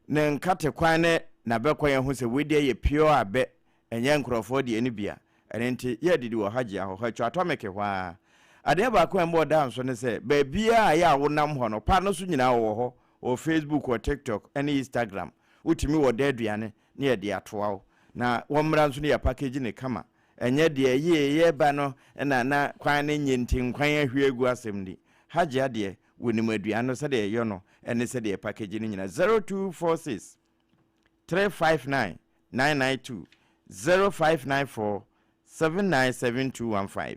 ne nkate kwan ne na bekwa ye ho se wedi ye pure abe enye nkrofo de ani bia enti ye didi wo hage aho ha twa atomeke hwa ade ba ko embo da nso ne se ba bia ya wonam ho no pa no so nyina wo ho o Facebook o TikTok ene Instagram utimi wo da aduane ne ye de atoa na womra nso ne ya package ne kama enye de ye ba no na kwan ne nyintin kwan ahwiegu asem di hage ade wonimu aduane se de ye no ene se de package ne nyina 0246 359 992 0594 797215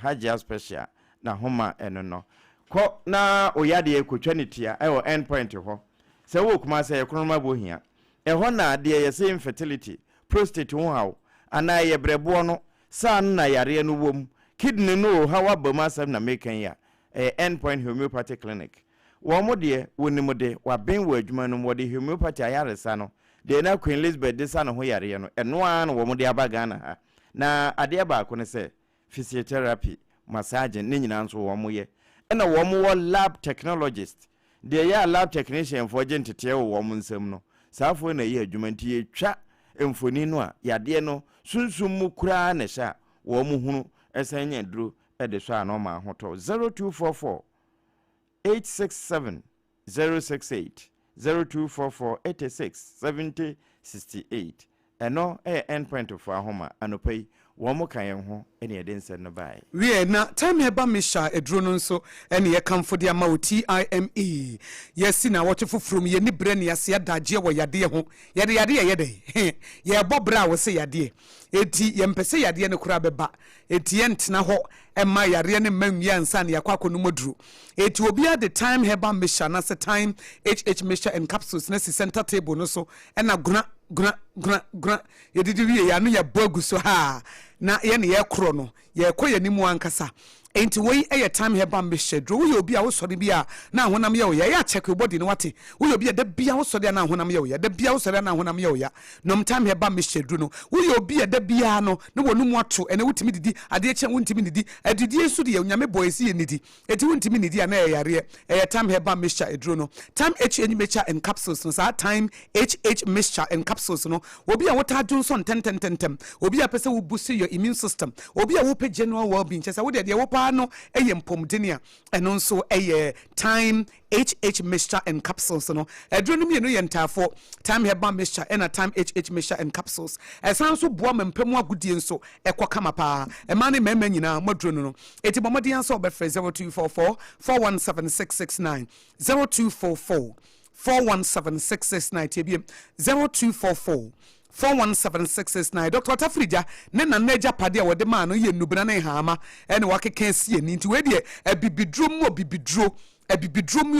hajia special na homa eno no ko na oyade ekotwanitia e wo endpoint ho se wo kuma se ekonoma bohia e ho na de ye se infertility prostate ho hawo ana ye brebo no san na yare no wom kidney no hawa bamasam na mekan ya endpoint homeopathic clinic wo mo de wonimu de wa ben wo adwuma no mo de homeopathy ayaresa no de na Queen Elizabeth de sa no ho yare no eno an wo mo de abaga na ha na ade ba ko ne se physiotherapy massage ne nyina nso wo mo ye na wo mo lab technologist de ya lab technician for agent wo mo nsam no saafo na ye adwuma nti etwa emfoni no a yade no sunsum mu kura na sha wo mo hunu esanya duro e de so ano ma hoto 0244 867 068 0244 86 70 68 eno endpoint of ahoma anopai wo mo kan ho ene eden sen no bai we na time heba misha edro no nso ene ye kamfo de ama TIME yes na what from ye ni bre ne yase adagye wo yade ho yade ye bobra wo se yade eti ye mpese yade ne kura beba eti ye ntena ho emma yare ne manwia nsa ne yakwako no moduru eti obi at the time heba misha na se time misha and capsules na center table no so ena gra yedidi wie ya no ya bogu so ha na ye ne ye kro no ye koye ni mu ankasa enti wei eye time heba mehedro wo obi a wo sori bia na honam ye wo ya check your body no wate wo obi a da bia wo sori na honam ye wo ya da bia wo sori na honam ye wo ya no time heba mehedro no wo obi a da bia no no wonu mu ato ene wutimi didi ade eche wutimi didi adidi esu de nyame boy esi ye nidi eti wutimi nidi ana ye yare eye time heba mehedro no time mecha and capsules no sa time mixture and capsules no obi a wota Johnson tentem obi a pese wo boost your immune system obi a wo pe general well-being chesa wo de wo pa no eye mpomdenia eno nso eye time HH mixture and capsules no edro no mienu ye ntafo time herbal mixture and a time HH mixture and capsules esan so boa mempemu agudie nso ekwa pa ema ne mema nyina modro no eti bomodi anso obefre 0244 417669 0244 417669 tebiem 0244 417669 Dr. Tafrija ne na naja pade a wode ma no ye nubena na hama ene wakeka sie ni nti we de bibidro mu bibidro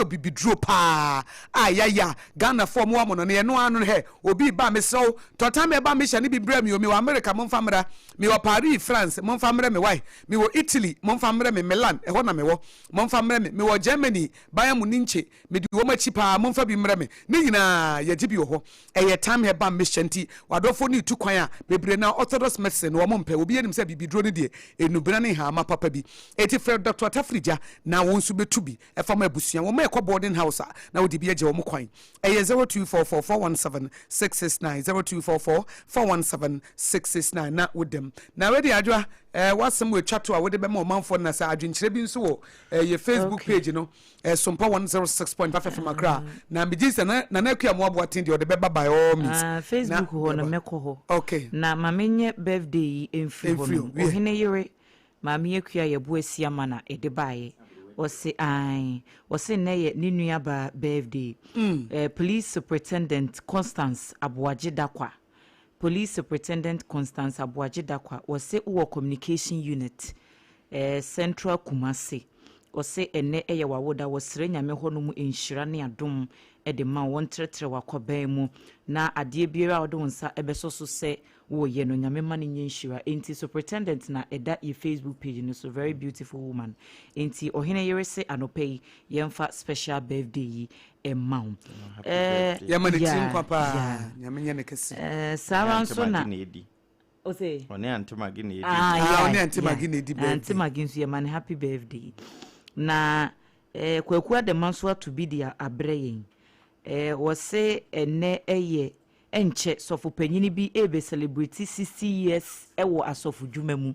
bibidro pa ayaya Ghana form wa mo no ne no anu he obi ba me so tota me ba me hye ne bibra mi o me wa America mo famra me wa Paris France mo famra me wai me wo Italy mo famra me Milan e ho na me wo mo famra me wo Germany Bayern Munich me di wo machi pa mo fa bi mra me ne nyina ye gi bi ho e time he ba me hyanti wadofo ni tu kwan a bebre na orthodox medicine wo mo mpa obi enim se bibidro ne de enubra ne ha ma papa bi eti Fred Dr. Tafrija na won su betu bi ma busuan wo ma boarding house na wo di bi agye wo kwan 0244417669 0244417669 na wodem na we di adwa wasem we chato a wo de be ma omanfo na sa adwenkyere bi nso wo ye Facebook page no Sompa 106.5 FM Accra na mbijisa na akua mo aboaten de wo de be by all means Facebook ho na mekọ ho okay na mamenye birthday emfri ho no ohene yere mame akua ye bo asia mana ede bae wose neye ninua ba birthday police superintendent Constance Aboagye Dakwa wose uwo communication unit central Kumasi wose ene eye wawoda wosre nyame hono mu enhyira ne adom de ma won tretre wakoban mu na ade biara wode wonsa ebesoso se wo ye no nyame ma ne nhyira enti superintendent na eda ye Facebook page no so very beautiful woman enti ohene yere se anopai yemfa special birthday yi emma yamane tin kwapa nyame nyane kesi sawa so na ose one antimagi na edi one antimagi na edi birthday antimagi so yamane happy birthday na kwaku adema so to be dia abreyen wose ene eye enche sofu panyini bi ebe celebrity 60 years ewo asofu dwuma mu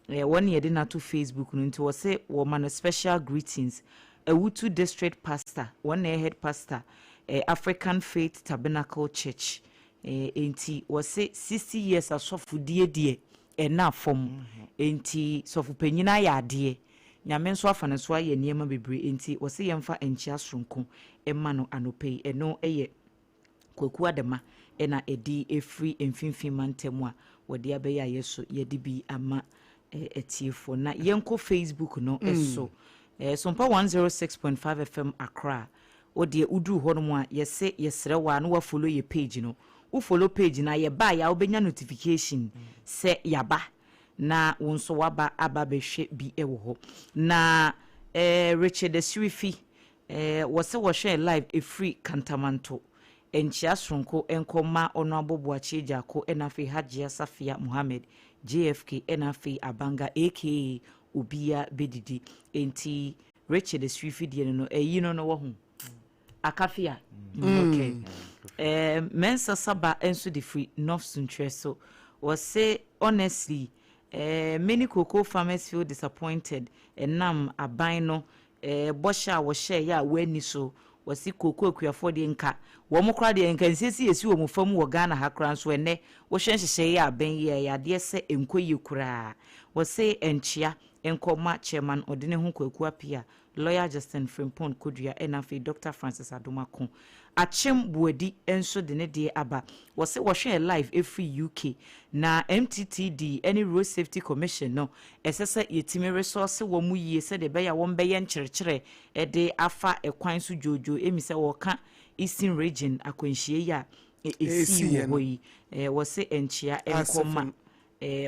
woni yede na to Facebook no nti wose wo man special greetings Ewutu district pastor one head pastor African Faith Tabernacle Church enti wose 60 years asofu die na fom enti sofu panyina ya ade nyame nso afa ne so aye niema bebre enti wose yemfa enchi asronko emma no anopei eno eye kwaku adema ena edi efri emfimfim mantemu a wode abeya yeso yedi bi ama etiefo na yenko Facebook no eso Sompa 106.5 FM Accra odi udu ho no mu a yese yesre wa no wa follow ye page no u follow page na ye ba ya obenya notification se yaba na wonso waba aba behwe bi ewo ho na Richard Sirifi wose wo hwe live free Kantamanto enchia sonko enkoma ono aboboachi jako enafi Hajia Safia Muhammad JFK enafi Abanga aka Obia Bedidi enti Richard Sirifi die no eyino no wo ho akafia okay mensa saba enso the free North Suntre so was say honestly many cocoa farmers feel disappointed enam abino bosha wo share ya weni so wasi cocoa akuafo de nka wo mo kra de nka nsesi esi wo mo fam wo Ghana ha kra so ene wo hyenhyehye ya ben ya de se enkoyi kura wo say enchia enkoma chairman odene ho kwaku apia lawyer Justin Frimpon Kodua enafi Dr. Francis Adomako achem buadi enso de ne de aba wo se wo hwe live every UK na MTTD any road safety commission no esese yetime resource wo mu yie se de beya wo mbeye nkyerkyere de afa ekwan so jojo emise wo ka Eastern region akwanhie ya esi wo yi wo se enchia enkoma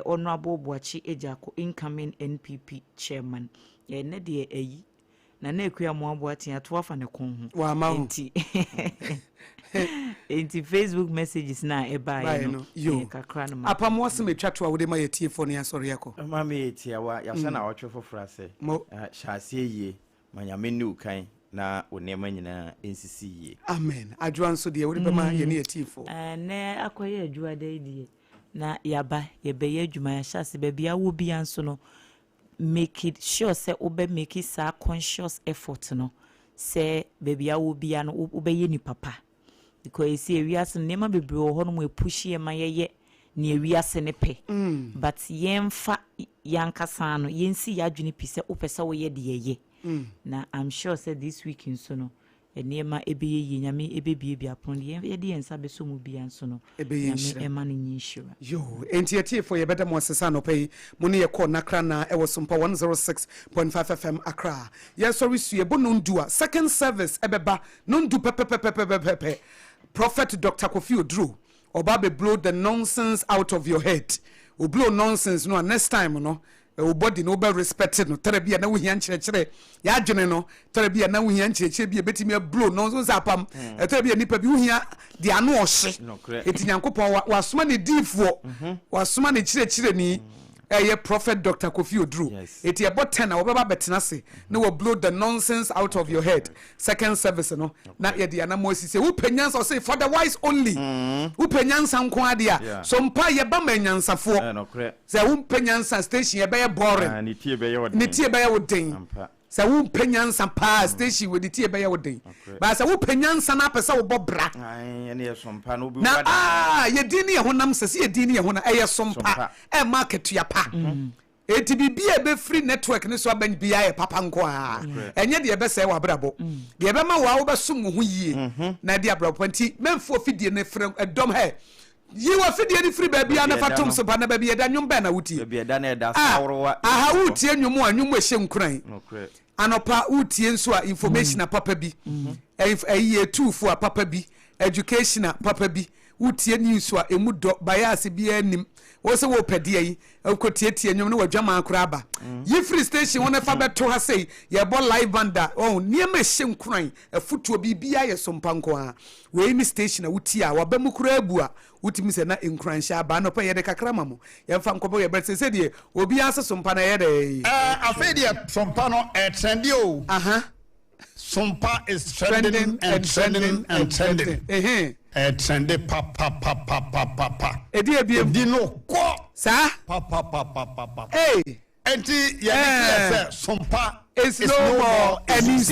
honorable Boachi Ejako incoming NPP chairman ne de eyi na ekua mo aboaten ato afa ne kon ho wa ma enti Facebook messages na eba no kakra no Apam wose metwato a wode ma yetie fo ne asori yako ma me yetie wa ya se na wotwe fofora se sha se ye manyame ni ukan na onema nyina nsisi. Amen. Adwoa nso de wori bema ye ne atifo. Ne akoye adwoa dai die. Na yaba yebeye adwuma ya hyase bebia wo bia nso no make it sure say obe make it sa conscious effort no say bebia wo bia no obeye ni papa because see ewiase nema bebre ho no mo push ye ma ye ne ewiase ne pe but yemfa yankasa no yensi ya adwene pise opese wo ye de ye na I'm sure say this week nso no enema ebeye nyame ebebie bia pon ye de yensa be so mu bia nso no nyame ema ne nyinshira yo entiatie for ye better mo sesa no pay mo ne ye call nakra na e was Sompa 106.5 FM Accra. Yes, sorry sue bo no ndua second service ebeba no ndu pepe Prophet Dr. Kofi Oduro oba be blow the nonsense out of your head. O blow nonsense no next time no o body no be respected no terabia na wo hia nkyerɛkyerɛ ya adwene no terabia na wo hia nkyerɛkyerɛ bia betimi blow nonsense apam terabia nipa bi wo hia de ano ɔhye eti nyankopɔn wasoma ne diifo wasoma ne kyerɛkyerɛ ni Prophet Dr. Kofi Oduro. Eti about 10 na obeba betena se na wo blow the nonsense out of your head. Second service no na ye de anamo sise wo penyansa say for the wise only. Wo penyansa nko ade a Sompa ye ba manyansafo. Say wo penyansa station ye be ye boring. Ne tie be ye wodin. Ne tie be ye wodin. Say wo penyansa pa station we de tie be ye wodin. Ba say wo penyansa na pesa wo bobra. Ai ne ye Sompa no bi na ye dini ye honam sese ye dini ye hona eye Sompa e market ya pa eti bibia be free network ne so aban bia ye papa nko a enye de be se wa brabo de be ma wa wo be sum ho yie na de abrabo nti memfo fidie ne frem edom he yi wa fidie ni free ba bia na fatom so pa na ba bia da nwom ba na wutie bia da na da sawrowa aha wutie nwom anwom ehye nkran anopa wutie nso a information a papa bi ye tufo a papa bi education a papa bi wutie news a emu do bias bi anim wo se wo pede yi okotiatie nwom no wadwama akura aba yi free station wona fa beto ha sei ye bo live banda niema hye nkran afutuo bibia ye Sompa nko a we ni station a wutie a wabamu kura abu a wutimi se na nkran sha aba no pa ye de kakra mamo ye fa nkobo ye betse se de obi ase Sompa na ye de afedi Sompa no trendi o Sompa is trending and trending and trending. Trendy pa. Edi no ko. Sa? Pa. Hey. Enti ya say Sompa is no more any